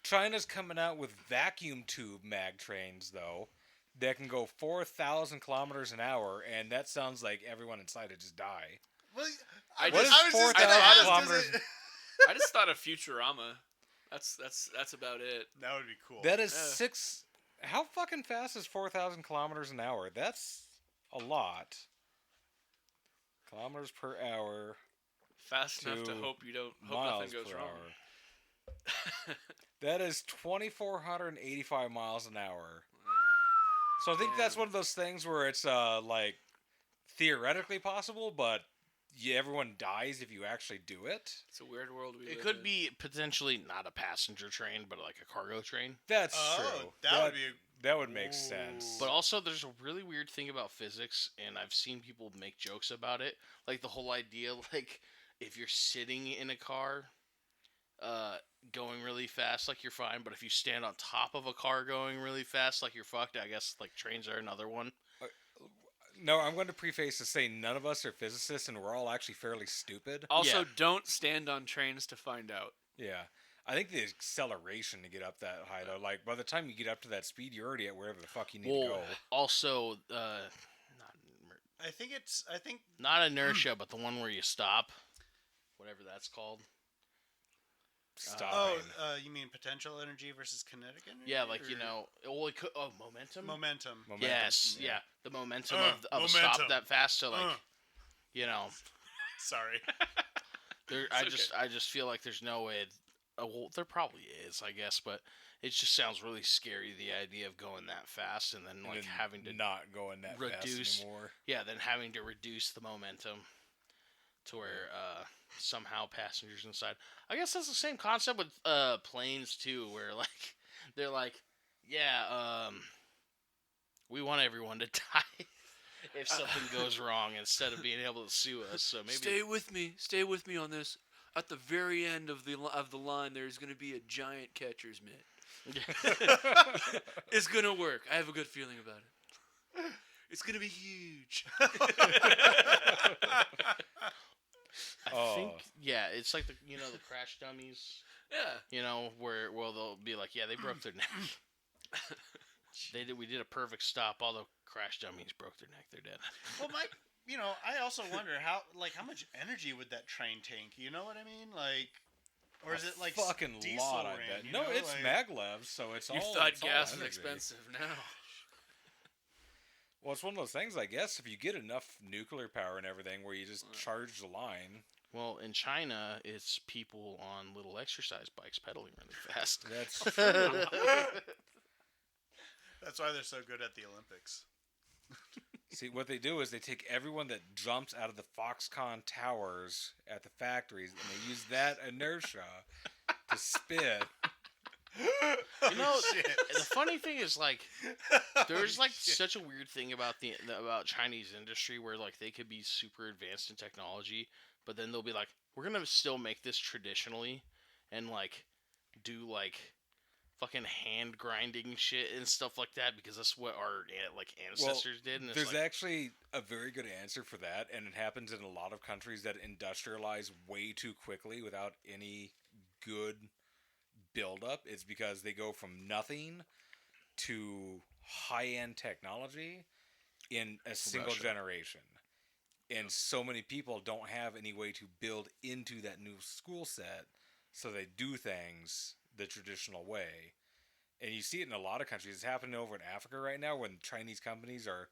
S2: China's coming out with vacuum tube mag trains, though, that can go 4,000 kilometers an hour, and that sounds like everyone inside would just die.
S3: Well,
S1: I
S2: What
S1: just-
S2: is
S3: I was just
S2: 4,000
S3: gonna ask,
S2: kilometers?
S1: I just thought of Futurama. That's about it.
S3: That would be cool.
S2: That is
S1: Yeah.
S2: 6. How fucking fast is 4,000 kilometers an hour? That's a lot. Kilometers per hour.
S1: Fast enough to
S2: To
S1: hope
S2: miles
S1: nothing goes
S2: per
S1: wrong.
S2: hour. That is 2,485 miles an hour. So I think that's
S1: Damn.
S2: one of those things where it's like theoretically possible, but everyone dies if you actually do it.
S1: It's a weird world we live
S4: It could
S1: in.
S4: be potentially not a passenger train, but like a cargo train.
S2: That's
S3: Oh,
S2: true.
S3: that would be.
S2: That would make sense.
S4: But also, there's a really weird thing about physics, and I've seen people make jokes about it. Like the whole idea, like if you're sitting in a car, going really fast, like you're fine. But if you stand on top of a car going really fast, like you're fucked. I guess like trains are another one.
S2: No, I'm going to preface to say none of us are physicists, and we're all actually fairly stupid.
S1: Also,
S4: Yeah.
S1: don't stand on trains to find out.
S2: Yeah. I think the acceleration to get up that high, though, like, by the time you get up to that speed, you're already at wherever the fuck you need to go.
S4: Also,
S3: I think
S4: not inertia, but the one where you stop, whatever that's called.
S2: Stopping.
S3: you mean potential energy versus kinetic energy?
S4: Yeah, like
S3: or
S4: you know, well, it could, momentum.
S3: momentum.
S2: Momentum.
S4: Yes, yeah, the momentum of a stop
S3: momentum.
S4: that fast to like, you know,
S3: Sorry.
S4: there. I just feel like there's no way. Well, there probably is, I guess, but it just sounds really scary. The idea of going that fast and then
S2: And
S4: like
S2: then
S4: having to
S2: not going that
S4: reduce-
S2: fast anymore.
S4: yeah, then having to reduce the momentum to where somehow passengers inside. I guess that's the same concept with planes too, where like they're like, yeah, we want everyone to die if something goes wrong instead of being able to sue us. So maybe
S1: Stay with me on this. At the very end of the line, there's going to be a giant catcher's mitt. It's going to work. I have a good feeling about it. It's going to be huge.
S4: I think it's like the crash dummies.
S1: Yeah.
S4: You know, where they'll be like, yeah, they broke their neck. We did a perfect stop. All the crash dummies broke their neck. They're dead.
S3: Well, I also wonder how much energy would that train take? You know what I mean? Like, or is it like
S2: fucking
S3: diesel
S2: lot? I
S3: ran,
S2: bet.
S3: you
S2: No,
S3: know?
S2: it's
S3: like,
S2: maglev, so it's
S1: You
S2: all.
S1: thought
S2: it's all
S1: gas was
S2: energy.
S1: expensive now.
S2: Well, it's one of those things, I guess. If you get enough nuclear power and everything, where you just charge the line.
S4: Well, in China, it's people on little exercise bikes pedaling really fast.
S2: That's
S3: That's why they're so good at the Olympics.
S2: See, what they do is they take everyone that jumps out of the Foxconn towers at the factories, and they use that inertia to spit.
S4: You know,
S3: Shit.
S4: the funny thing is like there's
S3: Holy
S4: like
S3: shit.
S4: such a weird thing about about Chinese industry where like they could be super advanced in technology, but then they'll be like, we're gonna still make this traditionally, and like do like fucking hand grinding shit and stuff like that because that's what our like ancestors did. And it's
S2: There's
S4: like,
S2: actually a very good answer for that, and it happens in a lot of countries that industrialize way too quickly without any good build-up. It's because they go from nothing to high-end technology in a single
S4: Russia.
S2: generation. And so many people don't have any way to build into that new school set, so they do things the traditional way. And you see it in a lot of countries. It's happening over in Africa right now when Chinese companies are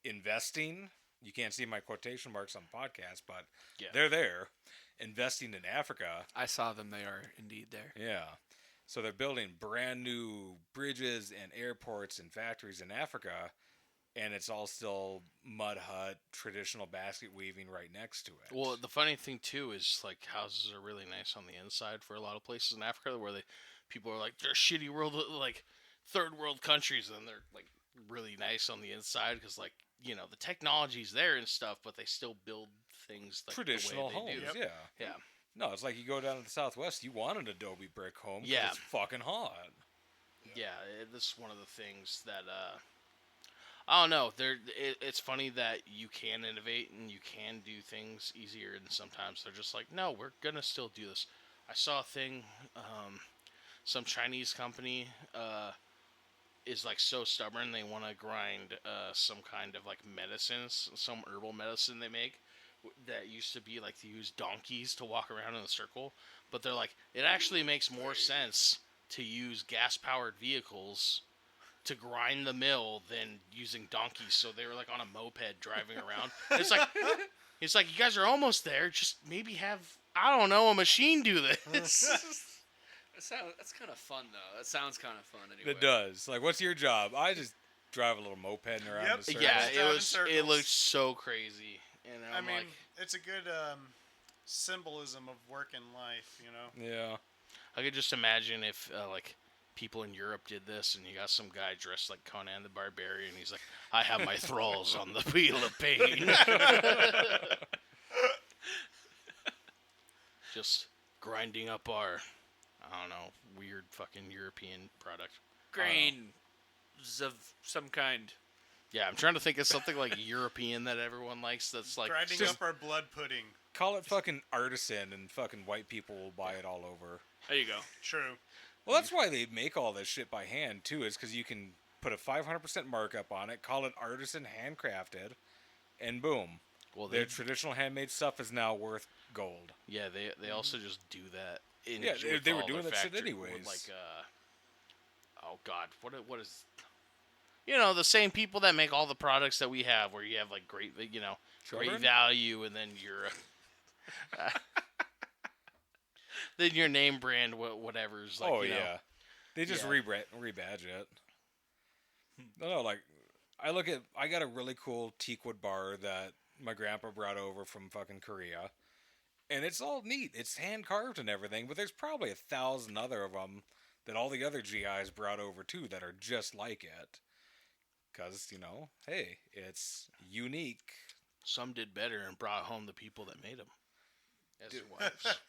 S2: investing. You can't see my quotation marks on the podcast, but
S4: Yeah.
S2: they're there investing in Africa.
S1: I saw them. They are indeed there.
S2: Yeah. So they're building brand new bridges and airports and factories in Africa, and it's all still mud hut, traditional basket weaving right next to it.
S4: well, the funny thing too is like houses are really nice on the inside for a lot of places in Africa where people are like they're shitty world like third world countries and they're like really nice on the inside because like the technology's there and stuff, but they still build things like
S2: Traditional
S4: the way
S2: homes,
S4: they do.
S2: yeah.
S4: Yeah.
S2: No, it's like you go down to the Southwest, you want an Adobe brick home 'cause
S4: Yeah.
S2: it's fucking hot.
S4: Yeah, this is one of the things that I don't know. It's funny that you can innovate and you can do things easier, and sometimes they're just like, no, we're gonna still do this. I saw a thing, some Chinese company is like so stubborn they want to grind some kind of like medicines, some herbal medicine they make that used to be like to use donkeys to walk around in a circle, but they're like, it actually makes more sense to use gas-powered vehicles to grind the mill than using donkeys. So they were like on a moped driving around. It's like you guys are almost there. Just maybe have, I don't know, a machine do this.
S1: That's kind of fun though. That sounds kind of fun anyway.
S2: It does. Like, what's your job? I just drive a little moped around
S3: Yep.
S2: the circle.
S4: Yeah,
S3: Just driving
S4: it
S3: circles.
S4: looked so crazy. And
S3: I
S4: I'm
S3: mean,
S4: like,
S3: it's a good symbolism of work and life,
S2: Yeah.
S4: I could just imagine if like people in Europe did this, and you got some guy dressed like Conan the Barbarian. He's like, I have my thralls on the wheel of pain. Just grinding up our, I don't know, weird fucking European product.
S1: Grains of some kind.
S4: Yeah, I'm trying to think of something like European that everyone likes. That's like
S3: grinding
S4: just-
S3: up our blood pudding.
S2: Call it fucking artisan, and fucking white people will buy it all over.
S1: There you go.
S3: True.
S2: Well, that's why they make all this shit by hand, too, is because you can put a 500% markup on it, call it artisan handcrafted, and boom.
S4: Well,
S2: Their traditional handmade stuff is now worth gold.
S4: yeah, they also just do that. In,
S2: Yeah,
S4: with
S2: they were
S4: all
S2: doing
S4: their
S2: that shit
S4: factory-
S2: anyways.
S4: with, like, oh god, what is? The same people that make all the products that we have, where you have like great, great
S2: Children?
S4: value, and then your then your name brand, whatever's like.
S2: Oh, yeah. They just
S4: Yeah.
S2: rebadge it. No, like, I got a really cool teakwood bar that my grandpa brought over from fucking Korea. And it's all neat. It's hand carved and everything, but there's probably 1,000 other of them that all the other GIs brought over too that are just like it. Because, hey, it's unique.
S4: Some did better and brought home the people that made them as their wives.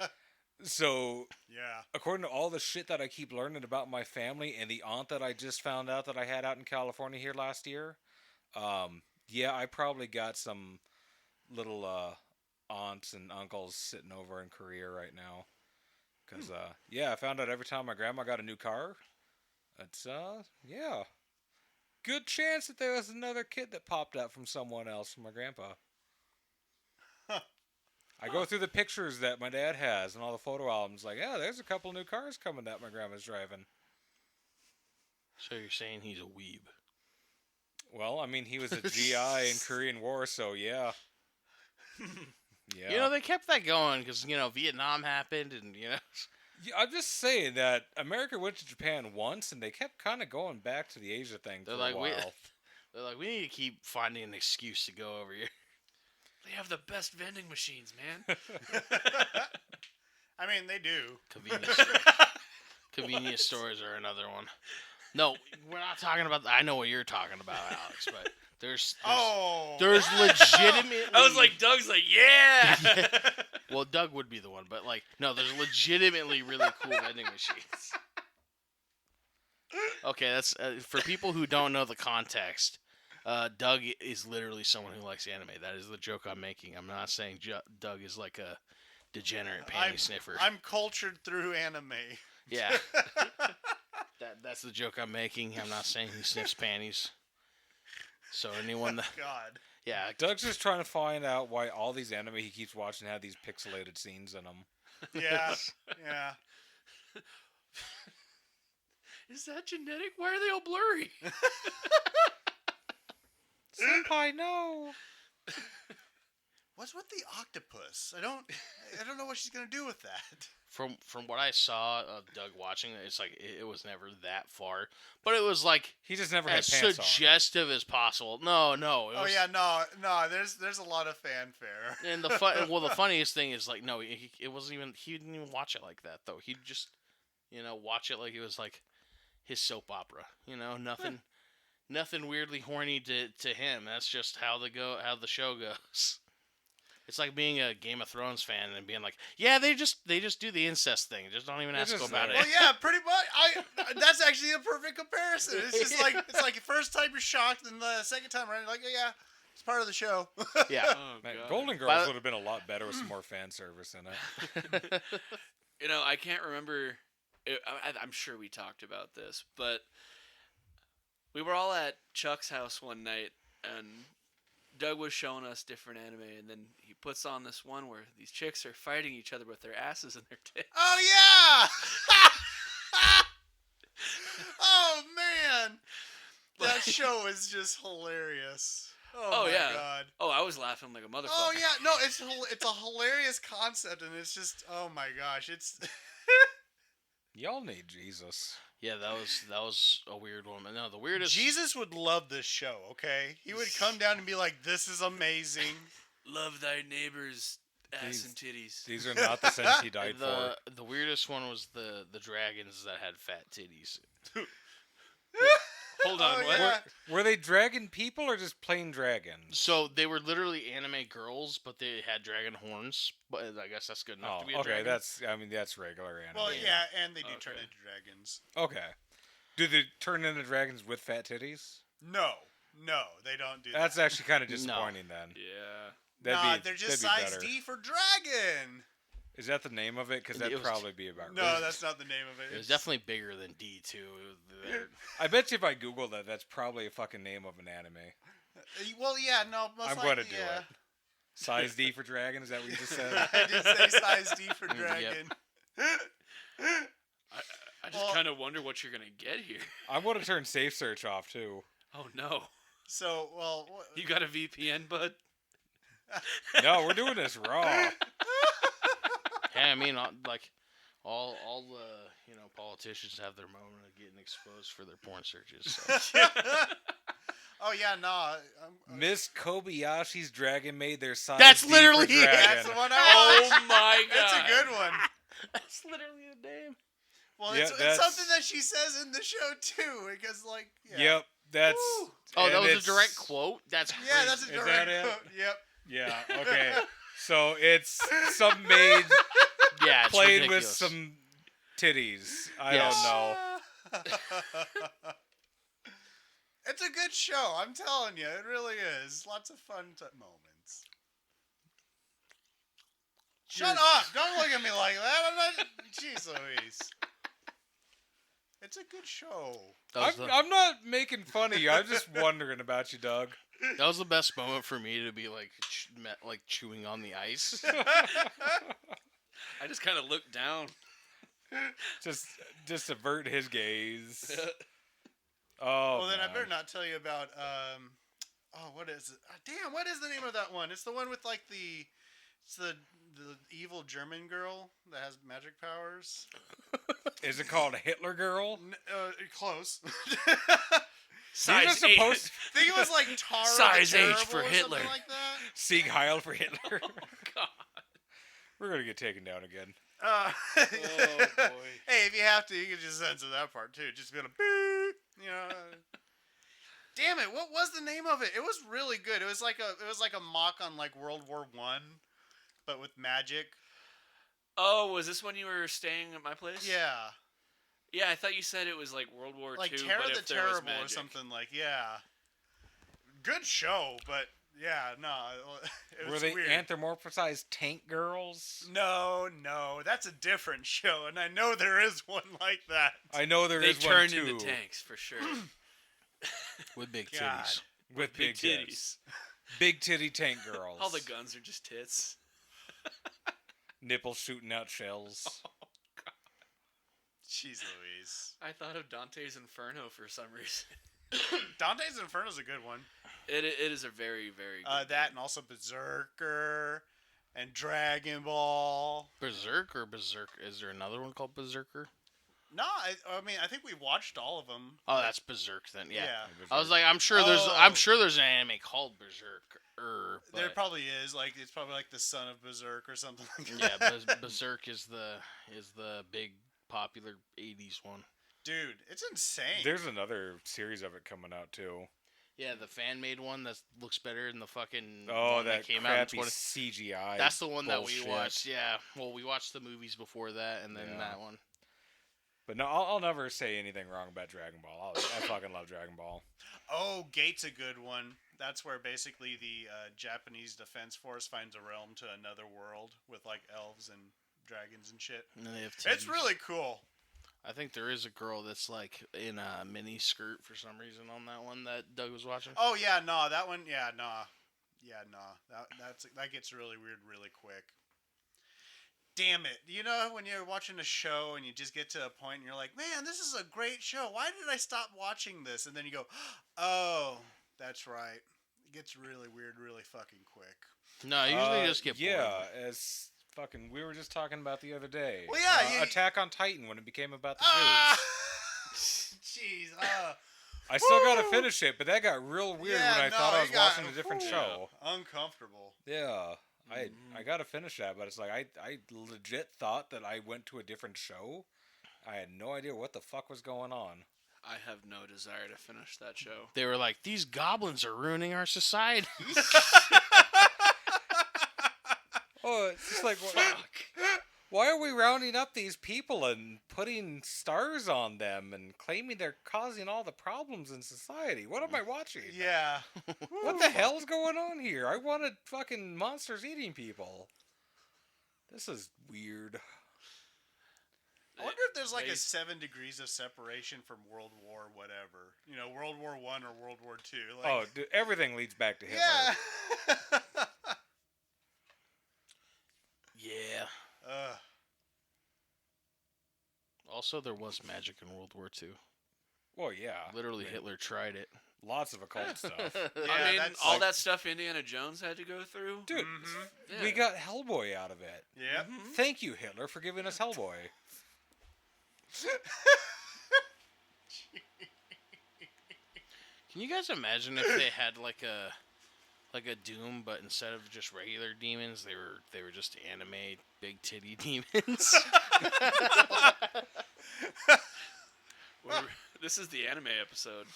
S2: So,
S3: Yeah.
S2: according to all the shit that I keep learning about my family and the aunt that I just found out that I had out in California here last year, yeah, I probably got some little aunts and uncles sitting over in Korea right now. Because, yeah, I found out every time my grandma got a new car, it's, yeah, good chance that there was another kid that popped out from someone else from my grandpa. I go through the pictures that my dad has and all the photo albums, like, yeah, there's a couple new cars coming that my grandma's driving.
S4: So you're saying he's a weeb?
S2: Well, I mean, he was a GI in Korean War, so yeah. Yeah.
S4: They kept that going because Vietnam happened, and
S2: Yeah, I'm just saying that America went to Japan once, and they kept kind of going back to the Asia thing for
S4: they're like
S2: a while.
S4: we need to keep finding an excuse to go over here.
S1: They have the best vending machines, man.
S3: I mean, they do.
S4: Convenience stores are another one. No, we're not talking about. I know what you're talking about, Alex, but there's legitimately.
S1: I was like, Doug's like, yeah.
S4: Well, Doug would be the one, but no, there's legitimately really cool vending machines. Okay, that's for people who don't know the context. Doug is literally someone who likes anime. That is the joke I'm making. I'm not saying Doug is like a degenerate panty sniffer.
S3: I'm cultured through anime.
S4: Yeah. That's the joke I'm making. I'm not saying he sniffs panties. So anyone that...
S3: God.
S4: Yeah.
S2: Doug's just trying to find out why all these anime he keeps watching have these pixelated scenes in them.
S3: Yeah. Yeah.
S1: Is that genetic? Why are they all blurry?
S2: Senpai, no!
S3: What's with the octopus? I don't know what she's gonna do with that.
S4: From what I saw of Doug watching it, it's like it was never that far, but it was like
S2: He just never had
S4: as
S2: pants on.
S4: suggestive as possible. No. It
S3: Oh
S4: was,
S3: yeah, no. There's a lot of fanfare.
S4: And the funniest thing is like no, it wasn't even. He didn't even watch it like that though. He'd just watch it like it was like his soap opera. Nothing. nothing weirdly horny to him. That's just how the show goes. It's like being a Game of Thrones fan and being like, yeah, they just do the incest thing. Just don't even ask
S2: just
S4: about it.
S3: Well, yeah, pretty much. That's actually a perfect comparison. It's just like the first time you're shocked, and the second time around, you're like, oh, yeah, it's part of the show.
S4: Yeah.
S1: Oh,
S2: Man,
S1: God.
S2: Golden Girls would have been a lot better with some more fan service in it.
S1: You know, I can't remember. I'm sure we talked about this, but we were all at Chuck's house one night, and Doug was showing us different anime, and then he puts on this one where these chicks are fighting each other with their asses and their tits.
S3: Oh, yeah! Oh, man! That show is just hilarious. Oh, my
S1: yeah.
S3: God.
S1: Oh, I was laughing like a motherfucker.
S3: Oh, yeah. No, it's a hilarious concept, and it's just, oh, my gosh. It's...
S2: Y'all need Jesus.
S4: Yeah, that was a weird one. But no, the weirdest.
S3: Jesus would love this show, okay? He would come down and be like, this is amazing.
S1: Love thy neighbor's ass
S2: These-
S1: and titties.
S2: These are not the sins he died for.
S4: The weirdest one was the dragons that had fat titties.
S1: Hold on,
S3: Oh,
S1: what?
S3: yeah.
S2: Were they dragon people or just plain dragons?
S4: So they were literally anime girls, but they had dragon horns. But I guess that's good enough
S2: Oh,
S4: to be a
S2: okay.
S4: dragon.
S2: That's regular anime.
S3: Well, yeah, and they do turn
S1: Okay.
S3: into dragons.
S2: Okay. Do they turn into dragons with fat titties?
S3: No, they don't do
S2: That's
S3: that.
S2: actually kind of disappointing then.
S1: Yeah.
S3: Nah, they're just
S2: that'd be
S3: size
S2: better.
S3: D for dragon.
S2: Is that the name of it? Because
S4: It
S2: that'd
S4: was-
S2: probably be about
S3: No,
S2: right.
S3: that's not the name of it.
S4: It was definitely bigger than D too.
S2: I bet you if I Google that, that's probably a fucking name of an anime.
S3: Well, yeah, no, most
S2: I'm
S3: likely,
S2: going to do
S3: yeah.
S2: it. Size D for dragon? Is that what you just said?
S3: I did say size D for
S4: Yep.
S3: dragon.
S1: I just
S3: Well-
S1: kind of wonder what you're gonna get here.
S2: I'm going to turn safe search off too.
S1: Oh no,
S3: So, well,
S1: you got a VPN, bud?
S2: No, we're doing this raw.
S4: Yeah, I mean, like all the politicians have their moment of getting exposed for their porn searches. So.
S3: oh yeah, no.
S2: Miss Kobayashi's dragon made their size
S4: That's
S2: D
S4: literally
S2: for
S4: it.
S2: dragon.
S3: That's the one I watched.
S1: Oh my god,
S3: That's a good one.
S4: That's literally the name.
S3: Well,
S2: Yeah,
S3: it's
S2: that's-
S3: something that she says in the show too, because like, yeah.
S2: Yep, that's.
S3: Woo.
S4: Oh, that
S2: and
S4: was a
S2: it's-
S4: direct quote. That's crazy.
S3: Yeah, that's a
S2: Is
S3: direct
S2: that it?
S3: quote. Yep.
S2: Yeah, okay. So it's some maid
S4: yeah. It's
S2: played
S4: ridiculous.
S2: with some titties. I
S4: Yes.
S2: don't know.
S3: It's a good show. I'm telling you, it really is. Lots of fun moments. Shut up! Don't look at me like that. I'm not. Jeez Louise. It's a good show.
S2: I'm not making fun of you. I'm just wondering about you, Doug.
S4: That was the best moment for me to be like chewing on the ice.
S1: I just kind of looked down.
S2: Just avert his gaze. Oh,
S3: Well, then I
S2: man.
S3: better not tell you about. Oh, what is it? Damn, what is the name of that one? It's the one with like the. It's the evil German girl that has magic powers.
S2: Is it called a Hitler Girl?
S3: Close.
S1: Size
S2: These are supposed
S3: I think it was like Tara
S1: Size
S3: the
S1: H
S3: Terrible
S1: for
S3: or
S1: Hitler.
S3: something like that.
S2: Sieg Heil for Hitler.
S1: Oh god.
S2: We're gonna get taken down again.
S1: Oh boy.
S3: Hey, if you have to, you can just censor that part too. Just gonna beep, you know. Damn it! What was the name of it? It was really good. It was like a mock on like World War I, but with magic.
S1: Oh, was this when you were staying at my place?
S3: Yeah,
S1: Yeah, I thought you said it was like World War
S3: like
S1: II,
S3: Terror
S1: but
S3: the
S1: if there was
S3: Terrible or
S1: magic.
S3: something like. Yeah, good show, but yeah, no, it
S2: Were
S3: was
S2: they
S3: weird.
S2: anthropomorphized tank girls?
S3: No, that's a different show, and I know there is one like that.
S2: I know there
S1: They
S2: is one
S1: turned
S2: too.
S1: into tanks for sure.
S4: With big
S3: God.
S4: titties.
S2: with
S1: Big
S2: big
S1: titties.
S2: Big titty tank girls.
S1: All the guns are just tits.
S2: nipples shooting out shells.
S3: Jeez Louise.
S1: I thought of Dante's Inferno for some reason.
S3: Dante's Inferno is a good one.
S1: It is a very, very good
S3: That and also Berserker and Dragon Ball.
S4: Berserk or Berserk? Is there another one called Berserker?
S3: No, I mean I think we watched all of them.
S4: Oh, that's Berserk then. Yeah.
S3: Yeah.
S4: I was like, I'm sure there's an anime called Berserker.
S3: There
S4: But
S3: probably is. Like it's probably like the son of Berserk or something like
S4: yeah,
S3: that.
S4: Berserk is the big popular '80s one.
S3: Dude, it's insane.
S2: There's another series of it coming out too.
S4: Yeah, the fan made one that looks better than the fucking
S2: Oh,
S4: one
S2: that
S4: came out in
S2: crappy
S4: 20...
S2: CGI.
S4: That's the one
S2: bullshit.
S4: that we watched. Yeah, well, we watched the movies before that, and then
S2: Yeah.
S4: that one.
S2: But no, I'll never say anything wrong about Dragon Ball. I fucking love Dragon Ball.
S3: Oh, Gate's a good one. That's where basically the Japanese Defense Force finds a realm to another world with like elves and dragons and shit.
S4: And then they have
S3: It's
S4: titties.
S3: really cool.
S4: I think there is a girl that's like in a mini skirt for some reason on that one that Doug was watching.
S3: Oh yeah, no, that one, yeah, no, that gets really weird really quick. Damn it! You know when you're watching a show and you just get to a point and you're like, man, this is a great show. Why did I stop watching this? And then you go, oh, that's right. It gets really weird really fucking quick.
S4: No, I usually just get bored.
S2: Yeah, as fucking we were just talking about the other day.
S3: Well, yeah,
S2: Attack on Titan when it became about the
S3: Ah!
S2: Jews.
S3: Jeez,
S2: I still gotta finish it, but that got real weird when I thought I was watching a different show.
S3: Uncomfortable.
S2: Yeah. I gotta finish that, but it's like I legit thought that I went to a different show. I had no idea what the fuck was going on.
S1: I have no desire to finish that show.
S4: They were like, these goblins are ruining our society.
S2: Oh, it's just like, why are we rounding up these people and putting stars on them and claiming they're causing all the problems in society? What am I watching?
S3: Yeah.
S2: What the hell's going on here? I wanted fucking monsters eating people. This is weird.
S3: I wonder if there's like a 7 degrees of separation from World War whatever. You know, World War I or World War II. Like,
S2: Oh, dude, everything leads back to Hitler.
S3: yeah.
S4: Yeah.
S3: Ugh.
S4: Also, there was magic in World War II.
S2: Well, yeah.
S4: Literally,
S2: I mean,
S4: Hitler tried it.
S2: Lots of occult stuff.
S3: Yeah,
S1: I mean,
S3: that's
S1: all
S3: like-
S1: that stuff Indiana Jones had to go through.
S2: Dude,
S3: Mhm.
S1: Yeah.
S2: we got Hellboy out of it.
S3: Yep.
S2: Thank you, Hitler, for giving us Hellboy.
S4: Can you guys imagine if they had like a Doom, but instead of just regular demons, they were just anime big titty demons?
S1: This is the anime episode.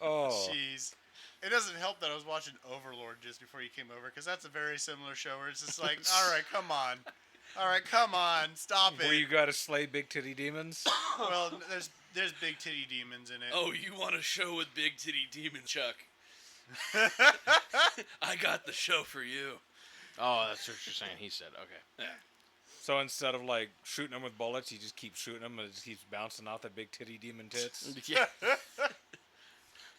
S2: Oh.
S3: Jeez. It doesn't help that I was watching Overlord just before you came over, because that's a very similar show where it's just like, all right, come on. All right, come on. Stop it.
S2: Where you gotta slay big titty demons?
S3: Well, there's big titty demons in it.
S1: Oh, you want a show with big titty demon Chuck? I got the show for you.
S4: Oh, that's what you're saying. He said, okay.
S2: So instead of like shooting them with bullets, you just keep shooting them and it just keeps bouncing off the big titty demon tits.
S4: Yeah.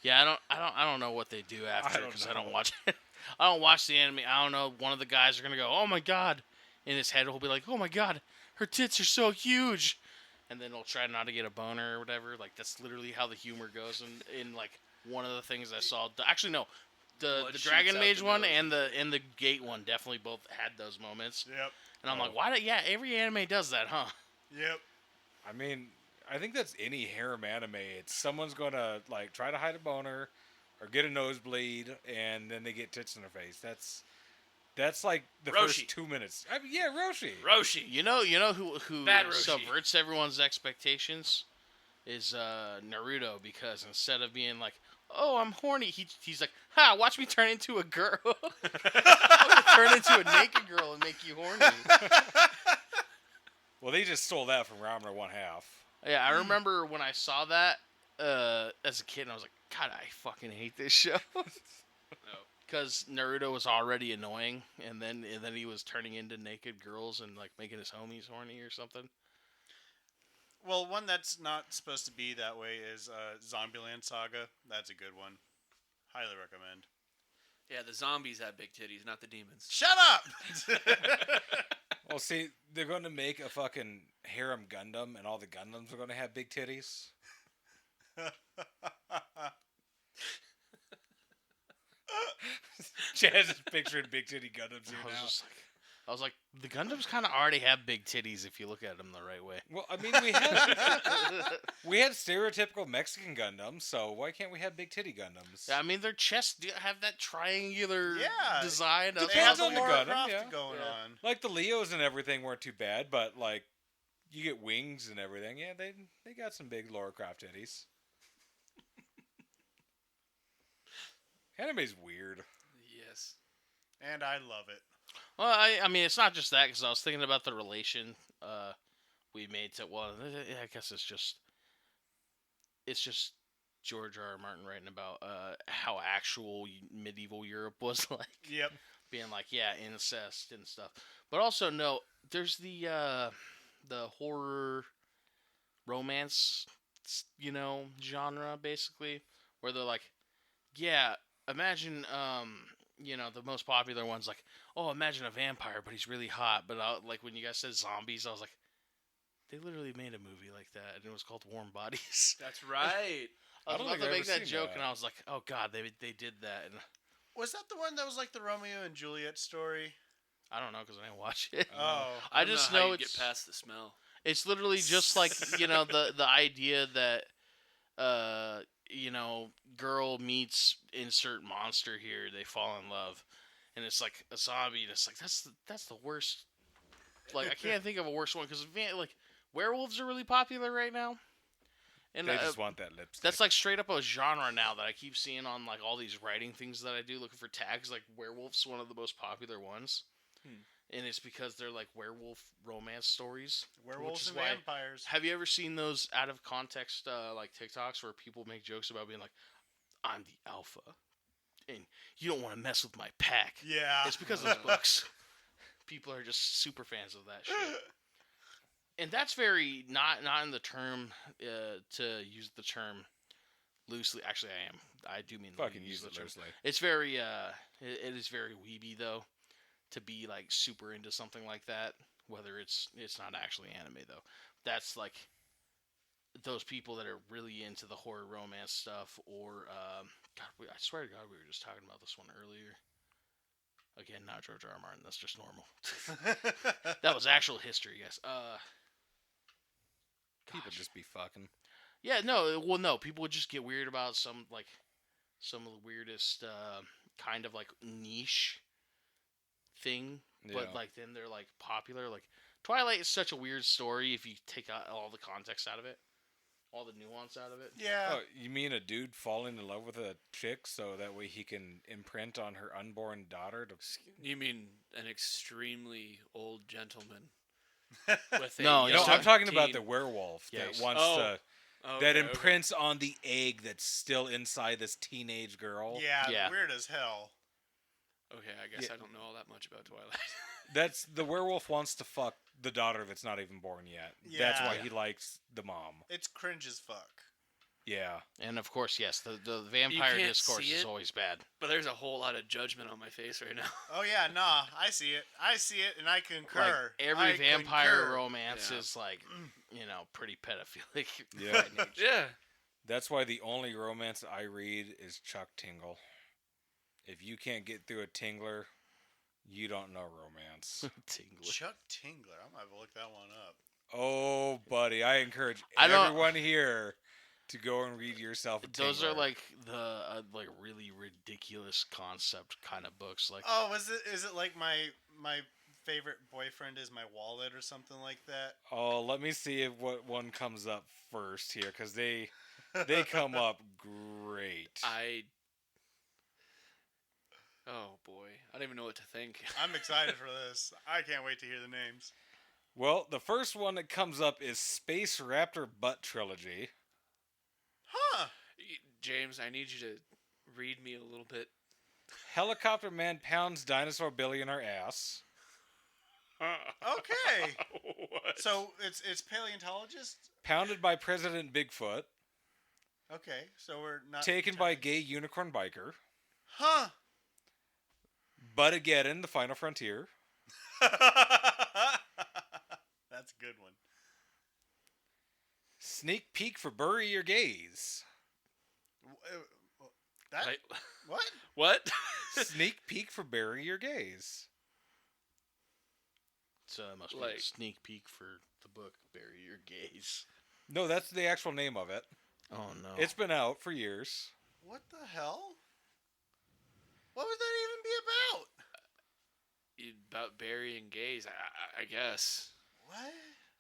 S4: Yeah, I don't know what they do after because I don't
S2: know.
S4: watch it. I don't watch the anime. I don't know. One of the guys are gonna go, "Oh my god," in his head will be like, "Oh my god, her tits are so huge," and then he'll try not to get a boner or whatever. Like that's literally how the humor goes. In like one of the things I saw, actually no, the
S1: Blood
S4: Dragon
S1: shoots out
S4: Mage
S1: the
S4: one
S1: nose.
S4: and the Gate one definitely both had those moments.
S3: Yep.
S4: And I'm like, why? Yeah, every anime does that, huh?
S3: Yep.
S2: I mean, I think that's any harem anime. It's someone's gonna like try to hide a boner or get a nosebleed and then they get tits in their face. That's like the
S1: Roshi.
S2: first 2 minutes. I mean, yeah, Roshi.
S1: Roshi.
S4: You know who
S1: Bad Roshi.
S4: subverts everyone's expectations is Naruto, because instead of being like, "Oh, I'm horny," he's like, "Ha, watch me turn into a girl." Turn into a naked girl and make you horny.
S2: Well, they just stole that from Ramen 1/2.
S4: Yeah, I remember when I saw that as a kid, and I was like, God, I fucking hate this show. Because Naruto was already annoying, and then he was turning into naked girls and like making his homies horny or something.
S3: Well, one that's not supposed to be that way is Zombieland Saga. That's a good one. Highly recommend.
S1: Yeah, the zombies have big titties, not the demons.
S3: Shut up!
S2: Well, see, they're going to make a fucking harem Gundam, and all the Gundams are going to have big titties. Jazz is picturing big titty Gundams here now.
S4: I was like, the Gundams kind of already have big titties if you look at them the right way.
S2: Well, I mean, we had stereotypical Mexican Gundams, so why can't we have big titty Gundams?
S4: Yeah, I mean, their chests do have that triangular
S3: Yeah.
S4: design.
S3: They
S2: Depends
S3: have
S2: on
S3: the
S2: the
S3: Lara
S2: Gundam,
S3: Croft
S2: yeah.
S3: going
S4: Yeah.
S3: on.
S2: Like the Leos and everything weren't too bad, but like you get wings and everything. Yeah, they got some big Lara Croft titties. Anime's weird.
S1: Yes.
S3: And I love it.
S4: Well, I mean, it's not just that, because I was thinking about the relation we made to, well, I guess it's just George R. R. Martin writing about how actual medieval Europe was like.
S3: Yep.
S4: Being like, yeah, incest and stuff. But also, no, there's the horror romance, genre, basically, where they're like, yeah, imagine, the most popular one's like, oh, imagine a vampire, but he's really hot. But like when you guys said zombies, I was like, they literally made a movie like that, and it was called Warm Bodies.
S1: That's right.
S4: I was
S2: don't
S4: about
S2: think
S4: to
S2: I've
S4: make
S2: ever
S4: that
S2: seen
S4: joke,
S2: that.
S4: and I was like, oh god, they did that, and
S3: Was that the one that was like the Romeo and Juliet story?
S4: I don't know because I didn't watch it.
S3: Oh.
S4: I
S1: don't
S4: just
S1: know how
S4: know
S1: you
S4: it's
S1: get past the smell.
S4: it's literally just like the idea that girl meets insert monster here, they fall in love, and it's like a zombie, and it's like that's the worst. Like I can't think of a worse one because like werewolves are really popular right now, and
S2: They just want that lipstick.
S4: that's like straight up a genre now that I keep seeing on like all these writing things that I do, looking for tags. Like werewolf's one of the most popular ones, and it's because they're like werewolf romance stories.
S3: Werewolves
S4: which is
S3: and
S4: why-
S3: vampires.
S4: Have you ever seen those out of context like TikToks where people make jokes about being like, "I'm the alpha, and you don't want to mess with my pack"?
S3: Yeah.
S4: It's because of those books. People are just super fans of that shit. And that's very not in the term to use the term loosely. Actually, I am. I do mean
S2: fucking
S4: to
S2: use
S4: the
S2: it
S4: term.
S2: loosely.
S4: It's very it is very weeby though, to be like super into something like that. Whether it's not actually anime though. That's like those people that are really into the horror romance stuff, or I swear to God, we were just talking about this one earlier. Again, not George R. R. Martin. That's just normal. That was actual history, guys.
S2: People just be fucking.
S4: Yeah, no. Well, no. People would just get weird about some of the weirdest kind of like niche thing, but
S2: Yeah.
S4: like then they're like popular. Like Twilight is such a weird story if you take out all the context out of it, all the nuance out of it.
S3: Yeah.
S2: Oh, you mean a dude falling in love with a chick so that way he can imprint on her unborn daughter to...
S1: You mean an extremely old gentleman? With a
S4: No,
S2: No,
S1: young
S2: I'm talking about
S1: teen?
S2: the werewolf
S4: Yes.
S2: that wants
S1: Oh.
S2: to...
S1: Okay,
S2: that
S1: okay.
S2: imprints on the egg that's still inside this teenage girl.
S4: Yeah.
S3: Weird as hell.
S1: Okay, I guess
S2: Yeah.
S1: I don't know all that much about Twilight.
S2: That's the werewolf wants to fuck the daughter that's not even born yet. That's
S3: Yeah.
S2: why he likes the mom.
S3: It's cringe as fuck.
S2: Yeah.
S4: And of course, yes, the vampire
S1: can't
S4: discourse
S1: see
S4: is
S1: it.
S4: always bad.
S1: But there's a whole lot of judgment on my face right now.
S3: Oh yeah, nah, I see it. I see it, and I concur.
S4: Like every
S3: I
S4: vampire
S3: concur.
S4: romance
S1: Yeah.
S4: is like, pretty pedophilic.
S2: Yeah.
S4: by nature.
S1: Yeah.
S2: That's why the only romance I read is Chuck Tingle. If you can't get through a Tingler, you don't know romance.
S4: Tingler.
S3: Chuck Tingler. I'm gonna have to look that one up.
S2: Oh, buddy, I encourage
S4: I don't-
S2: everyone here to go and read yourself a
S4: Those are
S2: Tingler.
S4: like the like really ridiculous concept kind of books. Like,
S3: Oh, is it like my favorite boyfriend is my wallet or something like that?
S2: Oh, let me see if what one comes up first here, because they come up great.
S1: Oh boy, I don't even know what to think.
S3: I'm excited for this. I can't wait to hear the names.
S2: Well, the first one that comes up is Space Raptor Butt Trilogy.
S3: Huh?
S1: James, I need you to read me a little bit.
S2: Helicopter Man pounds dinosaur billionaire ass.
S3: Okay.
S1: What?
S3: So it's paleontologist.
S2: Pounded by President Bigfoot.
S3: Okay, so we're not
S2: Taken by gay unicorn biker.
S3: Huh?
S2: Buttageddon, the final frontier.
S3: That's a good one.
S2: Sneak peek for Bury Your Gaze.
S3: That
S1: Like,
S3: what?
S1: what?
S2: Sneak peek for Bury Your Gaze.
S4: so it must be
S1: Like-
S4: a sneak peek for the book "Bury Your Gaze."
S2: No, that's the actual name of it.
S4: Oh no!
S2: It's been out for years.
S3: What the hell? What would that even be about?
S1: About burying gays, I guess.
S3: What?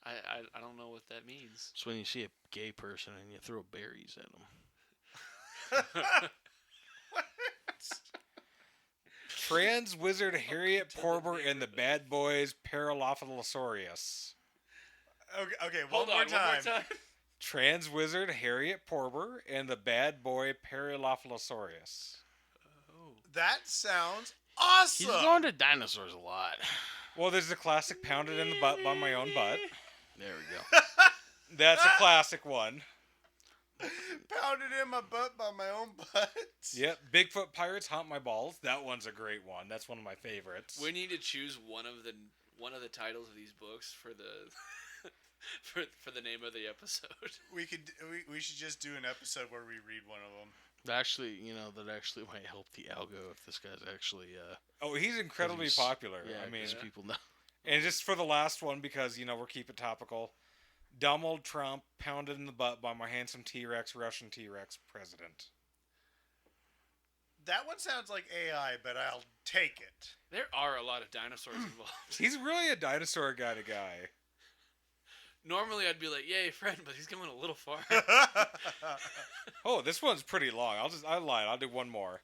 S1: I don't know what that means.
S4: It's when you see a gay person and you throw berries at them.
S2: Trans wizard Harriet Porber and the Bad Boys Paralophilosaurus.
S3: Okay,
S1: Hold
S3: one
S1: on,
S3: more time.
S2: Trans wizard Harriet Porber and the Bad Boy Paralophilosaurus.
S1: Oh.
S3: That sounds awesome.
S4: He's going to dinosaurs a lot.
S2: Well, there's the classic pounded in the butt by my own butt.
S4: There we go.
S2: That's a classic one.
S3: Pounded in my butt by my own butt.
S2: Yep, Bigfoot Pirates Haunt My Balls. That one's a great one. That's one of my favorites.
S1: We need to choose one of the titles of these books for the for the name of the episode.
S3: We should just do an episode where we read one of them.
S4: Actually, that actually might help the algo if this guy's actually.
S2: Oh, he's incredibly popular.
S4: Yeah,
S2: I mean,
S4: people know.
S2: and just for the last one, because we're keeping it topical. Donald Trump pounded in the butt by my handsome T-Rex, Russian T-Rex president.
S3: That one sounds like AI, but I'll take it.
S1: There are a lot of dinosaurs involved.
S2: He's really a dinosaur guy.
S1: Normally I'd be like, "Yay, friend," but he's going a little far.
S2: Oh, this one's pretty long. I lied. I'll do one more.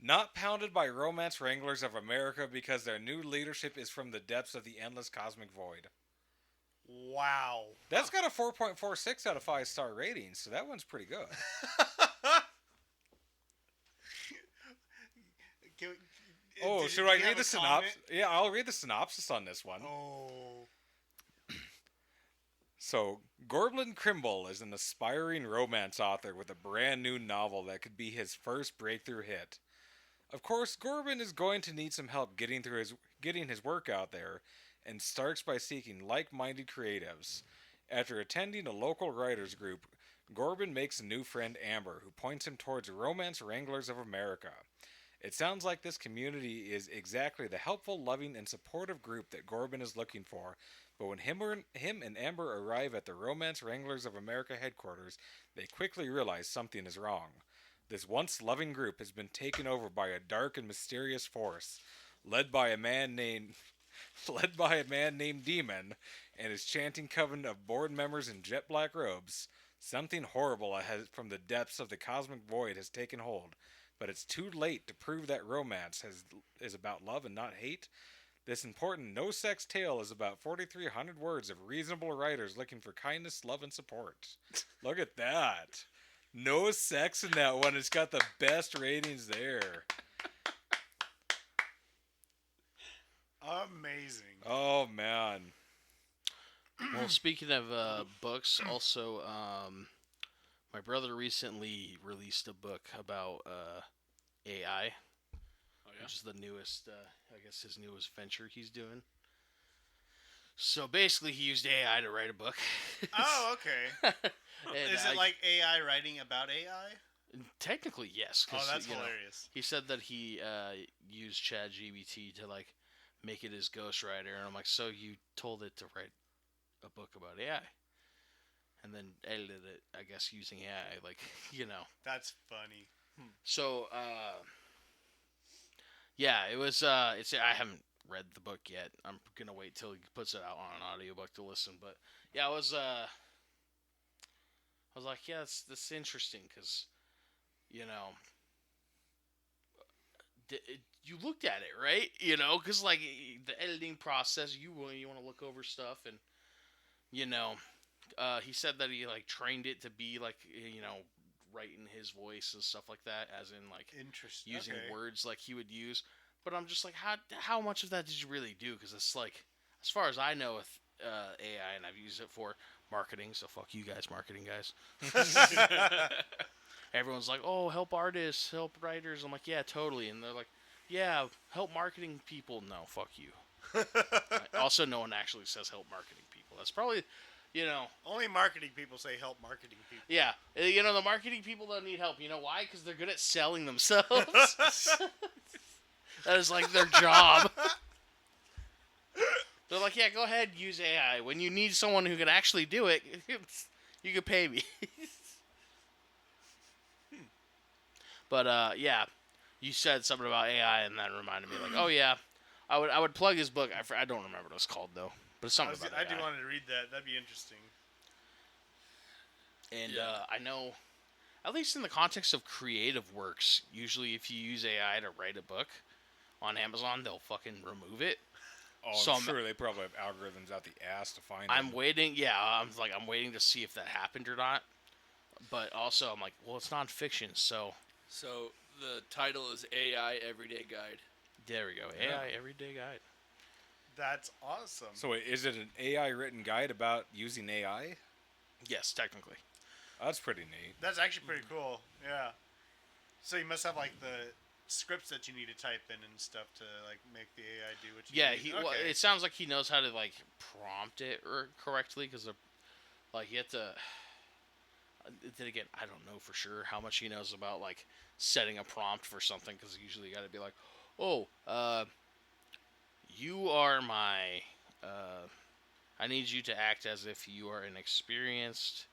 S2: Not pounded by romance wranglers of America because their new leadership is from the depths of the endless cosmic void.
S3: Wow.
S2: That's got a 4.46 out of 5-star rating, so that one's pretty good. Oh, should I read the synopsis? Yeah, I'll read the synopsis on this one.
S3: Oh.
S2: So, Gorblin Crimble is an aspiring romance author with a brand new novel that could be his first breakthrough hit. Of course, Gorbin is going to need some help getting his work out there, and starts by seeking like-minded creatives. After attending a local writers group, Gorbin makes a new friend, Amber, who points him towards Romance Wranglers of America. It sounds like this community is exactly the helpful, loving, and supportive group that Gorbin is looking for, but when him and Amber arrive at the Romance Wranglers of America headquarters, they quickly realize something is wrong. This once loving group has been taken over by a dark and mysterious force, led by a man named Demon and his chanting coven of board members in jet black robes. Something horrible from the depths of the cosmic void has taken hold, but it's too late to prove that romance is about love and not hate. This important no-sex tale is about 4,300 words of reasonable writers looking for kindness, love, and support. Look at that. No sex in that one. It's got the best ratings there.
S3: Amazing.
S2: Oh, man.
S4: Well, speaking of books, also, my brother recently released a book about AI, which is the newest, his newest venture he's doing. So basically, he used AI to write a book.
S3: Oh, okay. Is it like AI writing about AI?
S4: Technically, yes.
S3: Oh, that's hilarious.
S4: He said that he used ChatGPT to make it his ghostwriter, and I'm like, so you told it to write a book about AI, and then edited it, I guess, using AI,
S3: That's funny.
S4: So, yeah, it was. I haven't read the book yet. I'm gonna wait till he puts it out on an audiobook to listen. But yeah, I was like, yeah, that's interesting because, you looked at it, right? Because the editing process, you want to look over stuff, and he said that he trained it to be writing his voice and stuff like that, as in
S3: Interesting.
S4: using words like he would use. But I'm just like, how much of that did you really do? Because it's as far as I know with AI, and I've used it for marketing, so fuck you guys, marketing guys. Everyone's like, oh, help artists, help writers. I'm like, yeah, totally. And they're like, yeah, help marketing people. No, fuck you. Also, no one actually says help marketing people. That's probably,
S3: Only marketing people say help marketing people.
S4: Yeah, the marketing people don't need help. You know why? Because they're good at selling themselves. That is their job. They're like, yeah, go ahead, use AI. When you need someone who can actually do it, you can pay me. But yeah, you said something about AI, and that reminded me, oh yeah, I would plug his book. I don't remember what it's called though. But it's something about
S3: I
S4: AI.
S3: do want to read that. That'd be interesting.
S4: And
S1: Yeah.
S4: I know, at least in the context of creative works, usually if you use AI to write a book on Amazon, they'll fucking remove it.
S2: Oh,
S4: So
S2: I'm sure they probably have algorithms out the ass to find
S4: I'm
S2: them.
S4: waiting. Yeah, I'm waiting to see if that happened or not. But also, I'm like, well, it's nonfiction, so
S1: So the title is AI Everyday Guide.
S4: there we go.
S2: Yeah.
S4: AI Everyday Guide.
S3: That's awesome.
S2: So wait, is it an AI written guide about using AI?
S4: Yes, technically.
S2: That's pretty neat.
S3: That's actually pretty cool. Yeah. So you must have like the scripts that you need to type in and stuff to like make the AI do what you
S4: Yeah,
S3: need.
S4: well, it sounds like he knows how to like prompt it correctly because like you have to. Then again, I don't know for sure how much he knows about like setting a prompt for something because usually you got to be like, oh, you are my. I need you to act as if you are an experienced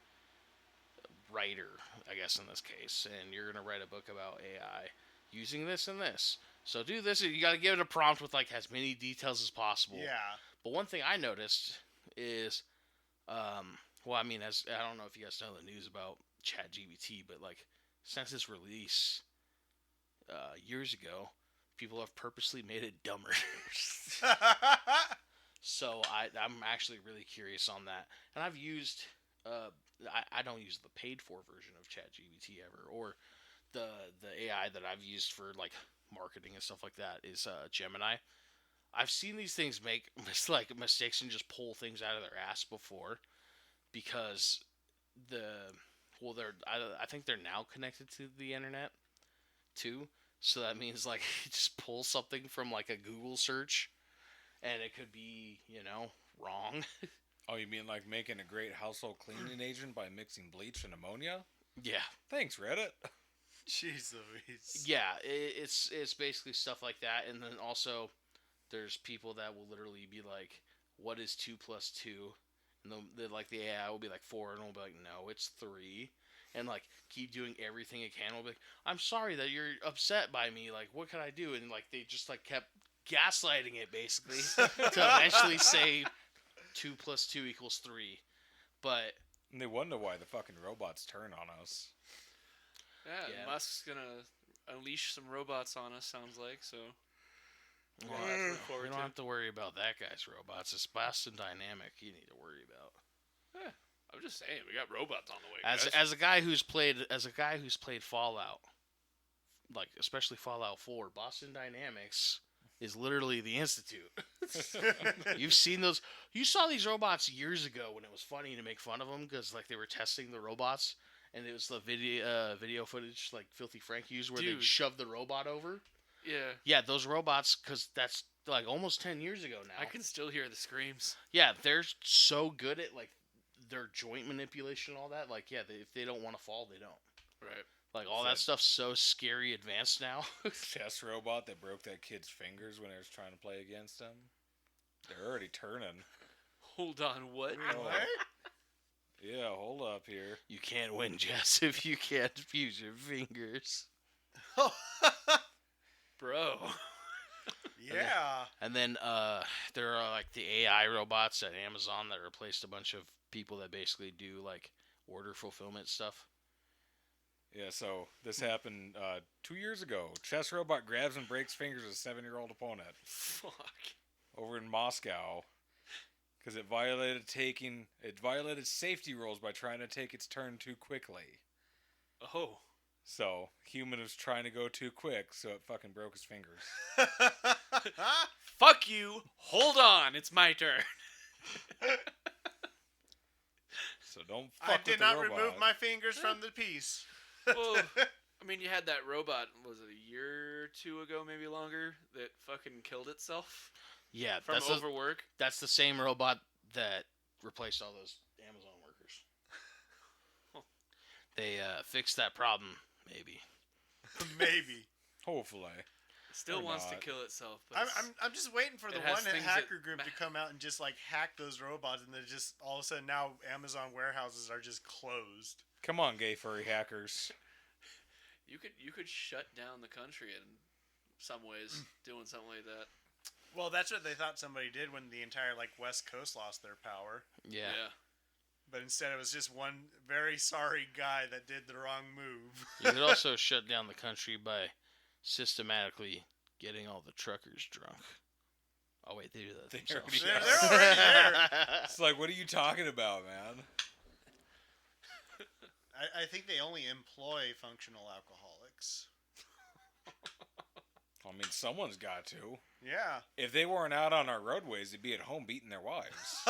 S4: writer, I guess in this case, and you're gonna write a book about AI using this and this. So do this. You got to give it a prompt with like as many details as possible.
S3: Yeah.
S4: But one thing I noticed is, well, I mean, as I don't know if you guys know the news about ChatGPT, but like since its release years ago, people have purposely made it dumber. So I'm actually really curious on that, and I've used. I don't use the paid for version of ChatGPT ever, or the AI that I've used for like marketing and stuff like that is Gemini. I've seen these things make like mistakes and just pull things out of their ass before, because I think they're now connected to the internet too. So that means like it just pulls something from like a Google search, and it could be wrong.
S2: Oh, you mean like making a great household cleaning agent by mixing bleach and ammonia?
S4: Yeah.
S2: Thanks, Reddit.
S3: Jeez Louise.
S4: Yeah, it's basically stuff like that, and then also there's people that will literally be like, "What is 2 plus 2?" And like the AI will be like 4, and we'll be like, "No, it's 3," and like keep doing everything it can. We'll be like, "I'm sorry that you're upset by me. Like, what can I do?" And like they just like kept gaslighting it basically to eventually say 2 plus 2 equals 3. But
S2: And they wonder why the fucking robots turn on us.
S1: Yeah, Musk's gonna unleash some robots on us. Sounds like so.
S4: well,
S1: Yeah, that's what I look
S4: you
S1: forward
S4: don't
S1: to.
S4: have to worry about that guy's robots. It's Boston Dynamic you need to worry about.
S1: Yeah, I'm just saying we got robots on the way.
S4: As
S1: guys.
S4: as a guy who's played Fallout, like especially Fallout 4, Boston Dynamics is literally the institute. You've seen those. You saw these robots years ago when it was funny to make fun of them because like they were testing the robots, and it was the video footage like Filthy Frank used where they
S1: Dude.
S4: shoved the robot over.
S1: Yeah,
S4: Yeah, those robots, because that's like almost 10 years ago now.
S1: I can still hear the screams.
S4: Yeah, they're so good at like their joint manipulation and all that. Like, yeah, if they don't want to fall, they don't.
S1: Right.
S4: Like all
S2: So-
S4: that stuff's so scary advanced now.
S2: Chess robot that broke that kid's fingers when he was trying to play against him. They're already turning.
S1: Hold on, what?
S2: Oh. Yeah, hold up here.
S4: You can't win, Jess, if you can't use your fingers.
S1: Bro.
S3: Yeah.
S4: And then there are like the AI robots at Amazon that replaced a bunch of people that basically do like order fulfillment stuff.
S2: Yeah, so this happened 2 years ago. Chess robot grabs and breaks fingers of a 7-year-old opponent
S1: Fuck.
S2: over in Moscow because it violated safety rules by trying to take its turn too quickly.
S1: Oh.
S2: So human was trying to go too quick, so it fucking broke his fingers.
S1: Fuck you. Hold on, it's my turn.
S2: So don't fuck
S3: I
S2: with
S3: did
S2: the
S3: not
S2: robot.
S3: remove my fingers from the piece.
S1: Well, I mean, you had that robot, was it a year or two ago, maybe longer, that fucking killed itself
S4: Yeah,
S1: from
S4: that's
S1: overwork?
S4: that's the same robot that replaced all those Amazon workers. They fixed that problem, maybe.
S3: Maybe.
S2: Hopefully.
S1: It still
S2: Or
S1: wants
S2: not.
S1: to kill itself. But
S3: I'm just waiting for the
S1: It has
S3: one
S1: things
S3: hacker
S1: that
S3: group
S1: ma-
S3: to come out and just like hack those robots, and then just all of a sudden now Amazon warehouses are just closed.
S2: Come on, gay furry hackers.
S1: you could shut down the country in some ways doing something like that.
S3: Well, that's what they thought somebody did when the entire West Coast lost their power.
S4: Yeah.
S3: But instead, it was just one very sorry guy that did the wrong move.
S4: You could also shut down the country by systematically getting all the truckers drunk. Oh wait, they do that themselves.
S3: They're already there.
S2: It's like, what are you talking about, man?
S3: I think they only employ functional alcoholics.
S2: I mean, someone's got to.
S3: Yeah.
S2: If they weren't out on our roadways, they'd be at home beating their wives.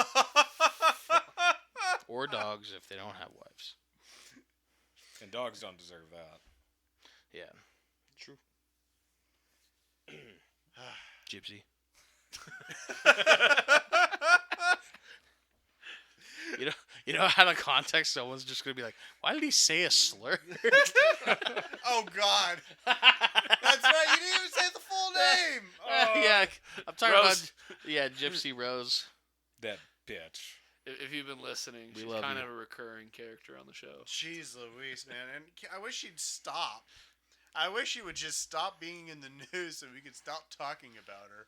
S4: Or dogs if they don't have wives.
S2: And dogs don't deserve that.
S4: Yeah. True. Gypsy. You know, out of context, someone's just gonna be like, "Why did he say a slur?"
S3: Oh God. That's right. You didn't even say the full name. Oh.
S4: Yeah, I'm talking
S1: Rose.
S4: about Gypsy Rose.
S2: That bitch.
S1: If you've been listening,
S4: We
S1: she's
S4: love
S1: kind
S4: you.
S1: of a recurring character on the show.
S3: Jeez Louise, man. And I wish she'd stop. I wish she would just stop being in the news so we could stop talking about her.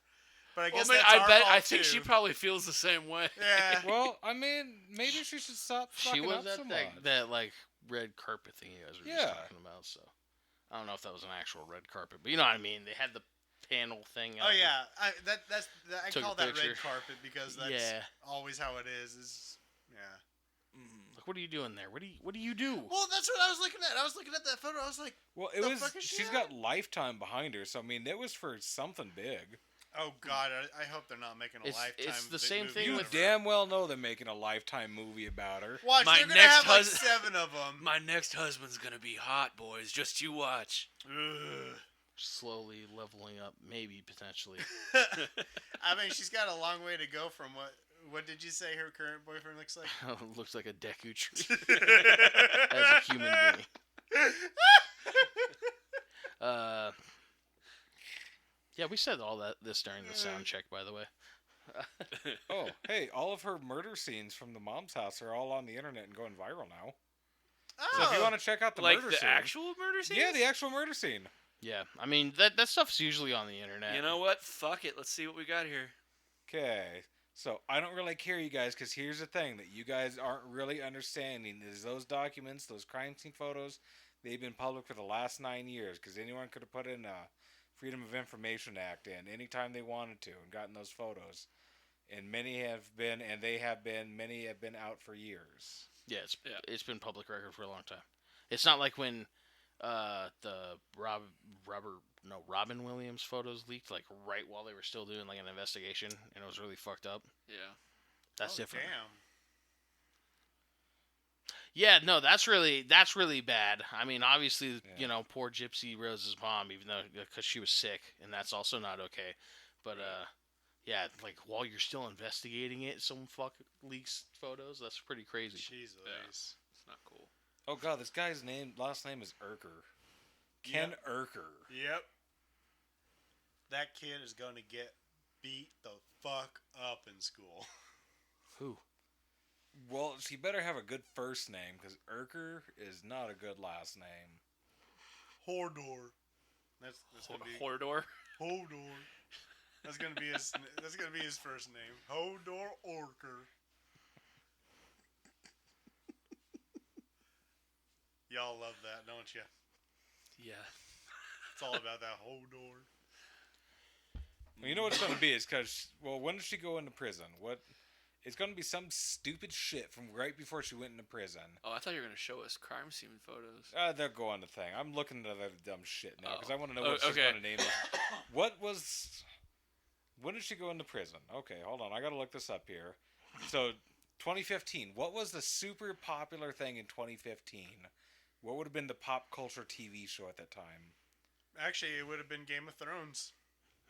S3: But I guess that's our fault
S1: I think
S3: too.
S1: she probably feels the same way.
S3: Yeah.
S2: Well, I mean, maybe she should stop
S4: She
S2: fucking
S4: was
S2: up
S4: at
S2: so
S4: that,
S2: much.
S4: that like red carpet thing you guys were just
S2: Yeah.
S4: talking about. So I don't know if that was an actual red carpet, but you know what I mean. They had the panel thing.
S3: Oh
S4: out
S3: yeah. I
S4: Took
S3: call
S4: a
S3: that
S4: picture.
S3: red carpet because that's
S4: Yeah.
S3: always how it is yeah.
S4: Like, what are you doing there? What do you do?
S3: Well, that's what I was looking at. I was looking at that photo. I was like,
S2: Well, it
S3: The
S2: was.
S3: fuck is she
S2: She's
S3: at?
S2: got Lifetime behind her, so I mean, it was for something big.
S3: oh God, I hope they're not making a
S4: It's
S3: Lifetime.
S4: the same
S3: movie
S4: thing
S2: You
S3: out
S4: with-
S3: of her.
S2: damn well know they're making a Lifetime movie about her.
S3: Watch,
S1: My
S3: they're gonna
S1: next
S3: have like
S1: hus-
S3: 7 of them.
S1: My next husband's gonna be hot, boys. Just you watch.
S4: Slowly leveling up, maybe potentially.
S3: I mean, she's got a long way to go from what did you say her current boyfriend looks like?
S4: Looks like a Deku tree as a human being. Yeah, we said all this during the sound check, by the way.
S2: Oh, hey, all of her murder scenes from the mom's house are all on the internet and going viral now.
S3: Oh,
S2: So if you want to check out the
S1: Like
S2: murder
S1: the
S2: scene,
S1: actual murder scene?
S2: yeah, the actual murder scene.
S4: Yeah, I mean that stuff's usually on the internet.
S1: You know what? Fuck it. Let's see what we got here.
S2: Okay, so I don't really care, you guys, because here's the thing that you guys aren't really understanding is those documents, those crime scene photos, they've been public for the last 9 years, because anyone could have put in a Freedom of Information Act in anytime they wanted to and gotten those photos. And many have been out for years.
S4: Yeah,
S1: Yeah.
S4: it's been public record for a long time. It's not like when the Robin Williams photos leaked like right while they were still doing like an investigation, and it was really fucked up.
S1: Yeah.
S4: That's
S3: oh,
S4: different.
S3: Damn.
S4: Yeah, no, that's really bad. I mean, obviously, you know, poor Gypsy Rose's mom, even though because she was sick, and that's also not okay. But yeah, like while you're still investigating it, some fuck leaks photos. That's pretty crazy.
S3: Jeez
S1: Yeah.
S3: Louise.
S1: It's not cool.
S2: Oh god, this guy's last name is Irker. Ken
S3: Yep.
S2: Irker.
S3: Yep. That kid is going to get beat the fuck up in school.
S4: Who?
S2: Well, she better have a good first name because Irker is not a good last name.
S3: Hordor. That's gonna be
S1: Hordor.
S3: Hodor. That's gonna be his. That's gonna be his first name. Hodor Orker. Y'all love that, don't you?
S1: Yeah.
S3: It's all about that Hodor.
S2: Well, you know what it's going to be is because, well, when did she go into prison? It's going to be some stupid shit from right before she went into prison.
S1: Oh, I thought you were gonna show us crime scene photos.
S2: They'll go on the thing. I'm looking at other dumb shit now because
S1: Oh.
S2: I want to know what she's
S1: Okay.
S2: going to name it. When did she go into prison? Okay, hold on. I got to look this up here. So, 2015. What was the super popular thing in 2015? What would have been the pop culture TV show at that time?
S3: Actually, it would have been Game of Thrones.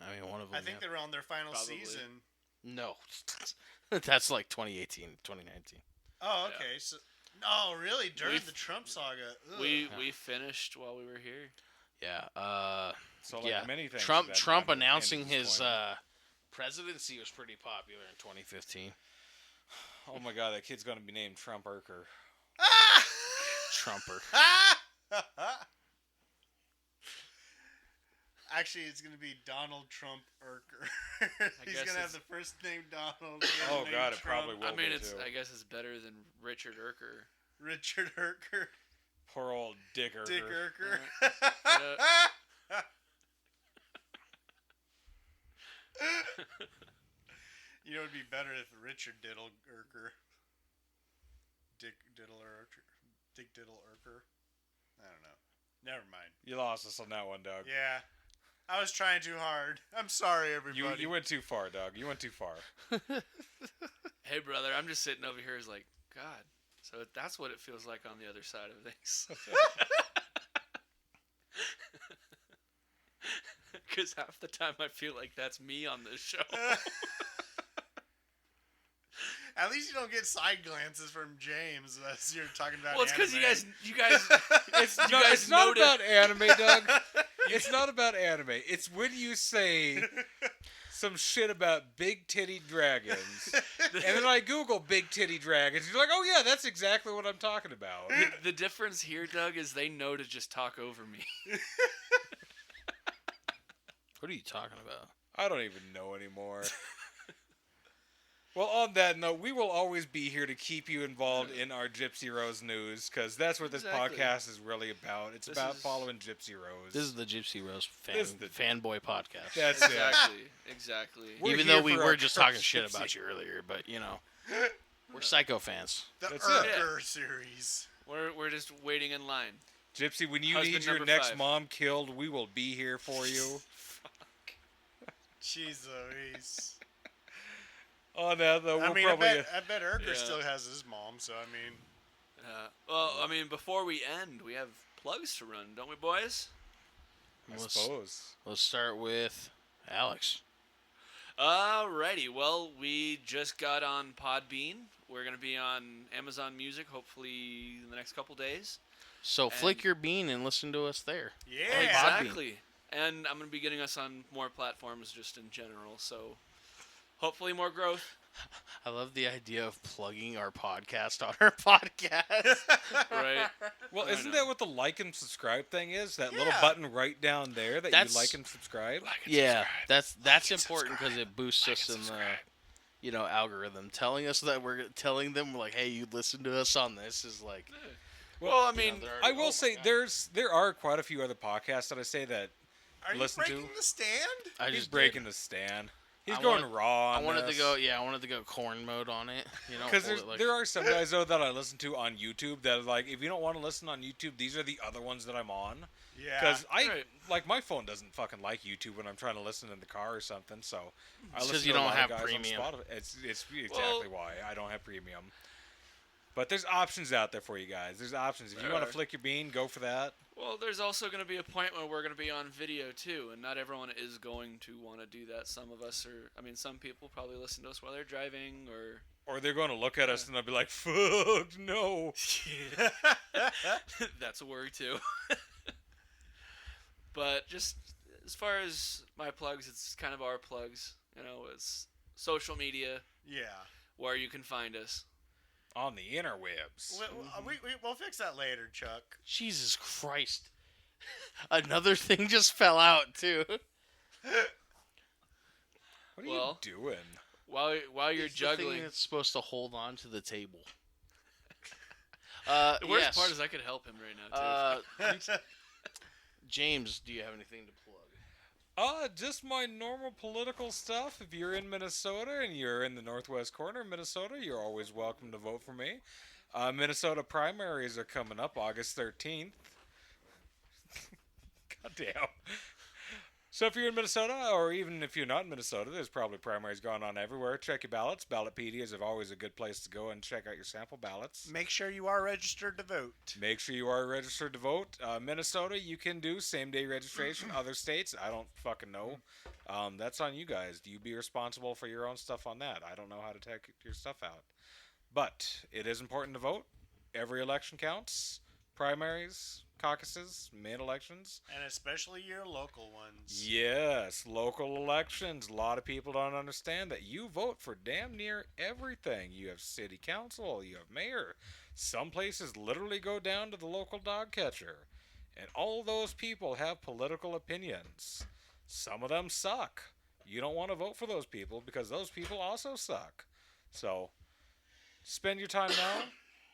S4: I mean, one of them.
S3: I think they were on their final
S1: Probably.
S3: season.
S4: No, that's like 2018, 2019.
S3: Oh,
S1: Yeah.
S3: okay. So, no, really, during
S1: We've-
S3: the Trump saga. Ugh.
S1: We finished while we were here.
S4: Yeah.
S2: So, like
S4: Yeah.
S2: many things.
S4: Trump
S2: that
S4: Trump
S2: happened
S4: announcing
S2: ended
S4: his
S2: disappointing.
S4: presidency was pretty popular in 2015.
S2: Oh my god, that kid's going to be named Trump Irker.
S3: Ah!
S4: Trumper.
S3: Actually, it's gonna be Donald Trump Irker. He's
S1: guess
S3: gonna have
S1: it's-
S3: the first name Donald.
S2: Oh,
S3: middle name
S2: God, it
S3: Trump.
S2: probably will.
S1: I mean,
S2: be,
S1: it's.
S2: too.
S1: I guess it's better than Richard Irker.
S3: Richard Irker.
S2: Poor old Dick Irker.
S3: Dick Irker. You know, it'd be better if Richard Diddle Irker. Dick Diddle Irker. Dick Diddle Irker. I don't know. Never mind.
S2: You lost us on that one, Doug.
S3: Yeah. I was trying too hard. I'm sorry, everybody.
S2: You went too far, Doug. You went too far.
S1: Hey, brother, I'm just sitting over here. Is like, God. So that's what it feels like on the other side of things. Because half the time I feel like that's me on this show.
S3: At least you don't get side glances from James as you're talking about.
S1: Well, it's because
S3: anime.
S1: you guys,
S2: It's
S1: you guys
S2: it's not
S1: noted-
S2: about anime, Doug. It's not about anime. It's when you say some shit about big titty dragons, and then I Google big titty dragons. You're like, oh yeah, that's exactly what I'm talking about.
S1: The difference here, Doug, is they know to just talk over me.
S4: What are you talking about?
S2: I don't even know anymore. Well, on that note, we will always be here to keep you involved in our Gypsy Rose news, because that's what this
S1: Exactly.
S2: podcast is really about. It's
S1: This
S2: about
S1: is-
S2: following Gypsy Rose.
S4: This is the Gypsy Rose
S2: This is the-
S4: fanboy podcast.
S2: That's it.
S1: Exactly.
S2: We're
S4: Even
S2: here
S4: though we
S2: for
S4: were
S2: our
S4: just talking
S2: curse
S4: shit
S2: Gypsy.
S4: about you earlier, but you know, we're psycho fans.
S3: The
S2: That's it.
S3: Irker series.
S1: We're just waiting in line.
S2: Gypsy, when you
S1: Husband
S2: need your
S1: number
S2: next
S1: 5.
S2: mom killed, we will be here for you.
S3: Jeez Louise.
S2: On that, though,
S3: I
S2: we'll
S3: mean,
S2: probably...
S3: I bet Irker
S1: Yeah.
S3: still has his mom, so I mean.
S1: Well, I mean, before we end, we have plugs to run, don't we, boys?
S2: I
S4: Let's-
S2: suppose.
S4: Let's start with Alex.
S1: Alrighty. Well, we just got on Podbean. We're gonna be on Amazon Music, hopefully in the next couple days.
S4: So flick
S1: And-
S4: your bean and listen to us there.
S3: Yeah.
S1: Exactly. And I'm gonna be getting us on more platforms just in general. So hopefully more growth.
S4: I love the idea of plugging our podcast on our podcast.
S1: Right.
S2: Well,
S1: I
S2: isn't
S1: know.
S2: that what the like and subscribe thing is? That little
S3: Yeah.
S2: button right down there that
S4: That's-
S2: you like and subscribe?
S4: Yeah, that's
S2: and
S4: important because it boosts us in the algorithm. Telling us that we're telling them like, hey, you listen to us on this is like.
S1: Well, I
S4: you know,
S1: mean,
S4: they're
S2: I
S4: already-
S2: will
S4: oh
S2: say
S4: my God.
S2: there are quite a few other podcasts that I say that
S3: Are you
S2: Listen to-
S3: breaking the stand?
S4: I
S2: he's
S4: just
S2: breaking
S4: did.
S2: the stand. He's
S4: I
S2: going
S4: wanted-
S2: raw
S4: I
S2: on
S4: wanted
S2: this.
S4: to go. Yeah, I wanted to go corn mode on it. You know,
S2: Because
S4: hold it like-
S2: there are some guys though that I listen to on YouTube that are like, if you don't want to listen on YouTube, these are the other ones that I'm on.
S3: Yeah.
S2: Because
S1: Right.
S2: like my phone doesn't fucking like YouTube when I'm trying to listen in the car or something. So I
S4: It's 'cause
S2: listen
S4: you
S2: to a
S4: don't
S2: lot
S4: have
S2: of guys
S4: premium.
S2: on Spotify. It's exactly
S1: Well-
S2: why I don't have premium. But there's options out there for you guys. There's options. If you want to
S1: Right.
S2: flick your bean, go for that.
S1: well, there's also going to be a point where we're going to be on video too, and not everyone is going to want to do that. Some of us are. I mean, some people probably listen to us while they're driving, or
S2: Or they're going to look at us and they'll be like, "Fuck no."
S1: that's a worry too. But just as far as my plugs, it's kind of our plugs. You know, it's social media
S3: yeah.
S1: where you can find us.
S2: On the interwebs.
S3: We'll fix that later, Chuck.
S4: Jesus Christ! Another thing just fell out too.
S2: What are
S1: Well,
S2: you doing?
S1: While you're
S4: It's the thing
S1: juggling,
S4: that's supposed to hold on to the table.
S1: the worst
S4: yes.
S1: part is I could help him right now too.
S4: James, do you have anything to plug?
S2: Just my normal political stuff. If you're in Minnesota and you're in the northwest corner of Minnesota, you're always welcome to vote for me. Minnesota primaries are coming up August 13th. Goddamn. So if you're in Minnesota, or even if you're not in Minnesota, there's probably primaries going on everywhere. Check your ballots. Ballotpedias are always a good place to go and check out your sample ballots.
S3: Make sure you are registered to vote.
S2: Make sure you are registered to vote. Minnesota, you can do same-day registration. Other states, I don't fucking know. That's on you guys. Do you be responsible for your own stuff on that? I don't know how to take your stuff out. But it is important to vote. Every election counts. Primaries, caucuses, main elections.
S3: And especially your local ones.
S2: Yes, local elections. A lot of people don't understand that you vote for damn near everything. You have city council, you have mayor. Some places literally go down to the local dog catcher. And all those people have political opinions. some of them suck. You don't want to vote for those people because those people also suck. So, spend your time now.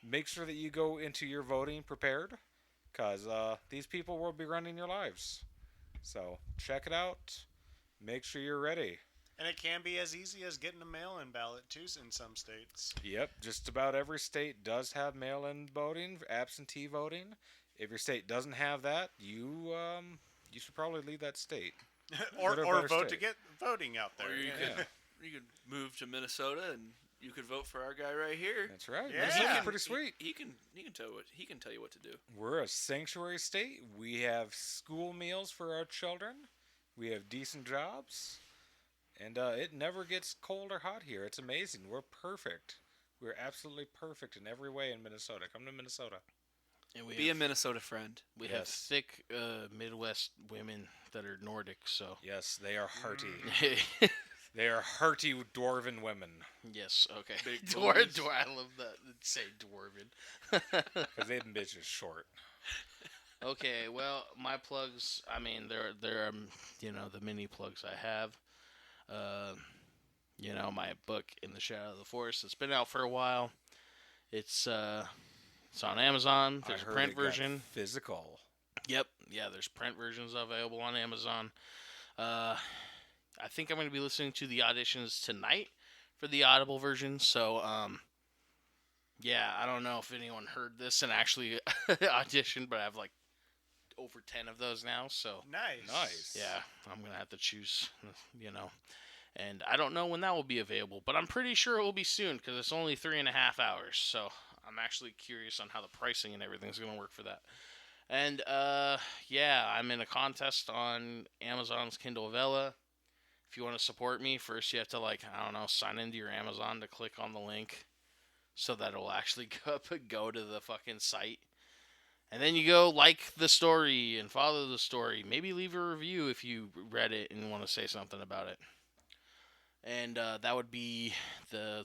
S2: Make sure that you go into your voting prepared, because these people will be running your lives. So, check it out. Make sure you're ready.
S3: And it can be as easy as getting a mail-in ballot, too, in some states.
S2: Yep, just about every state does have mail-in voting, absentee voting. If your state doesn't have that, you should probably leave that state.
S3: or
S2: Go to a
S3: or
S2: better
S3: vote to
S2: state.
S3: get voting out there.
S1: Or you
S2: Yeah.
S1: could move to Minnesota and you could vote for our guy right here.
S2: That's right.
S3: Yeah.
S2: Minnesota's pretty sweet.
S1: He can tell you what to do.
S2: We're a sanctuary state. We have school meals for our children. We have decent jobs. And it never gets cold or hot here. It's amazing. We're perfect. We're absolutely perfect in every way in Minnesota. Come to Minnesota.
S4: And we
S1: Be a
S4: have,
S1: Minnesota friend.
S4: we have
S2: Yes.
S4: thick Midwest women that are Nordic, so.
S2: Yes, they are hearty.
S4: Mm.
S2: They are hearty dwarven women.
S4: Yes, okay.
S1: Big
S4: Dwar-
S1: boys.
S4: I love that. Say dwarven.
S2: Because they've been bitches short.
S4: Okay, well, my plugs, I mean, there are, the mini plugs I have. My book, In the Shadow of the Forest, it's been out for a while. It's on Amazon. There's
S2: I
S4: a
S2: heard
S4: print
S2: it got
S4: version.
S2: physical.
S4: Yep, yeah, there's print versions available on Amazon. I think I'm going to be listening to the auditions tonight for the Audible version, so, yeah, I don't know if anyone heard this and actually auditioned, but I have, over 10 of those now, so...
S2: Nice.
S4: Yeah, I'm going to have to choose, And I don't know when that will be available, but I'm pretty sure it will be soon because it's only 3.5 hours. So I'm actually curious on how the pricing and everything's going to work for that. And, I'm in a contest on Amazon's Kindle Vella. If you want to support me, first you have to, sign into your Amazon to click on the link so that it will actually go to the fucking site. And then you go like the story and follow the story. Maybe leave a review if you read it and want to say something about it. And that would be the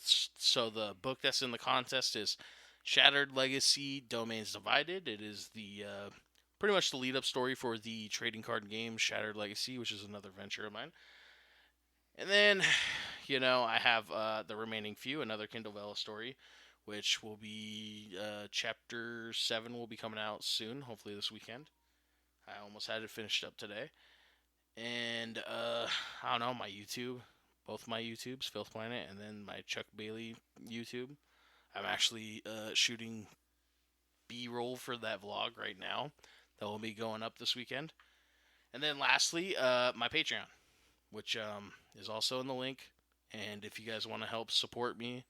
S4: book that's in the contest is Shattered Legacy Domains Divided. It is the pretty much the lead up story for the trading card game Shattered Legacy, which is another venture of mine. And then, I have the remaining few, another Kindle Vella story, which will be chapter 7 will be coming out soon, hopefully this weekend. I almost had it finished up today. And I don't know, my YouTube. Both my YouTubes, Filth Planet, and then my Chuck Bailey YouTube. I'm actually shooting B-roll for that vlog right now. That will be going up this weekend. And then lastly, my Patreon, which is also in the link. And if you guys want to help support me,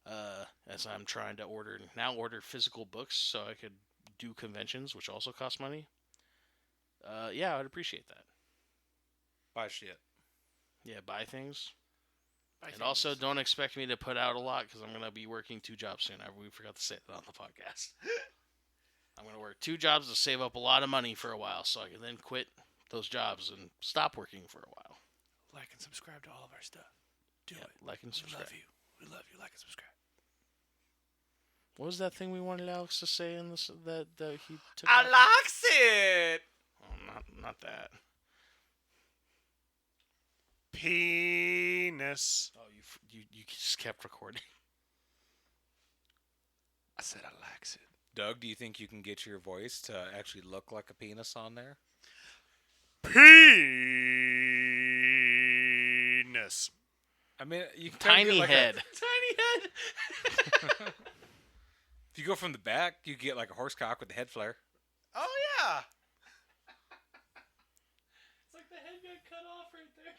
S4: as I'm trying to order physical books so I could do conventions, which also cost money, I would appreciate that.
S2: Buy shit.
S4: Yeah, buy things.
S1: Buy
S4: And
S1: things.
S4: also, don't expect me to put out a lot because I'm going to be working 2 jobs soon. We forgot to say that on the podcast. I'm going to work 2 jobs to save up a lot of money for a while so I can then quit those jobs and stop working for a while.
S1: Like and subscribe to all of our stuff. Do
S4: Yeah,
S1: it.
S4: like and
S1: We
S4: subscribe.
S1: love you. We love you. Like and subscribe.
S4: What was that thing we wanted Alex to say in this that he took?
S1: I
S4: out?
S1: likes it.
S4: Oh, not that.
S3: Penis.
S4: Oh, you just kept recording.
S1: I said I likes it.
S2: Doug, do you think you can get your voice to actually look like a penis on there?
S3: Penis.
S2: I mean, you can kinda
S4: Tiny
S2: get
S4: head.
S1: Tiny head.
S2: If you go from the back, you get like a horse cock with the head flare.
S3: Oh, yeah.
S1: It's like the head got cut off right there.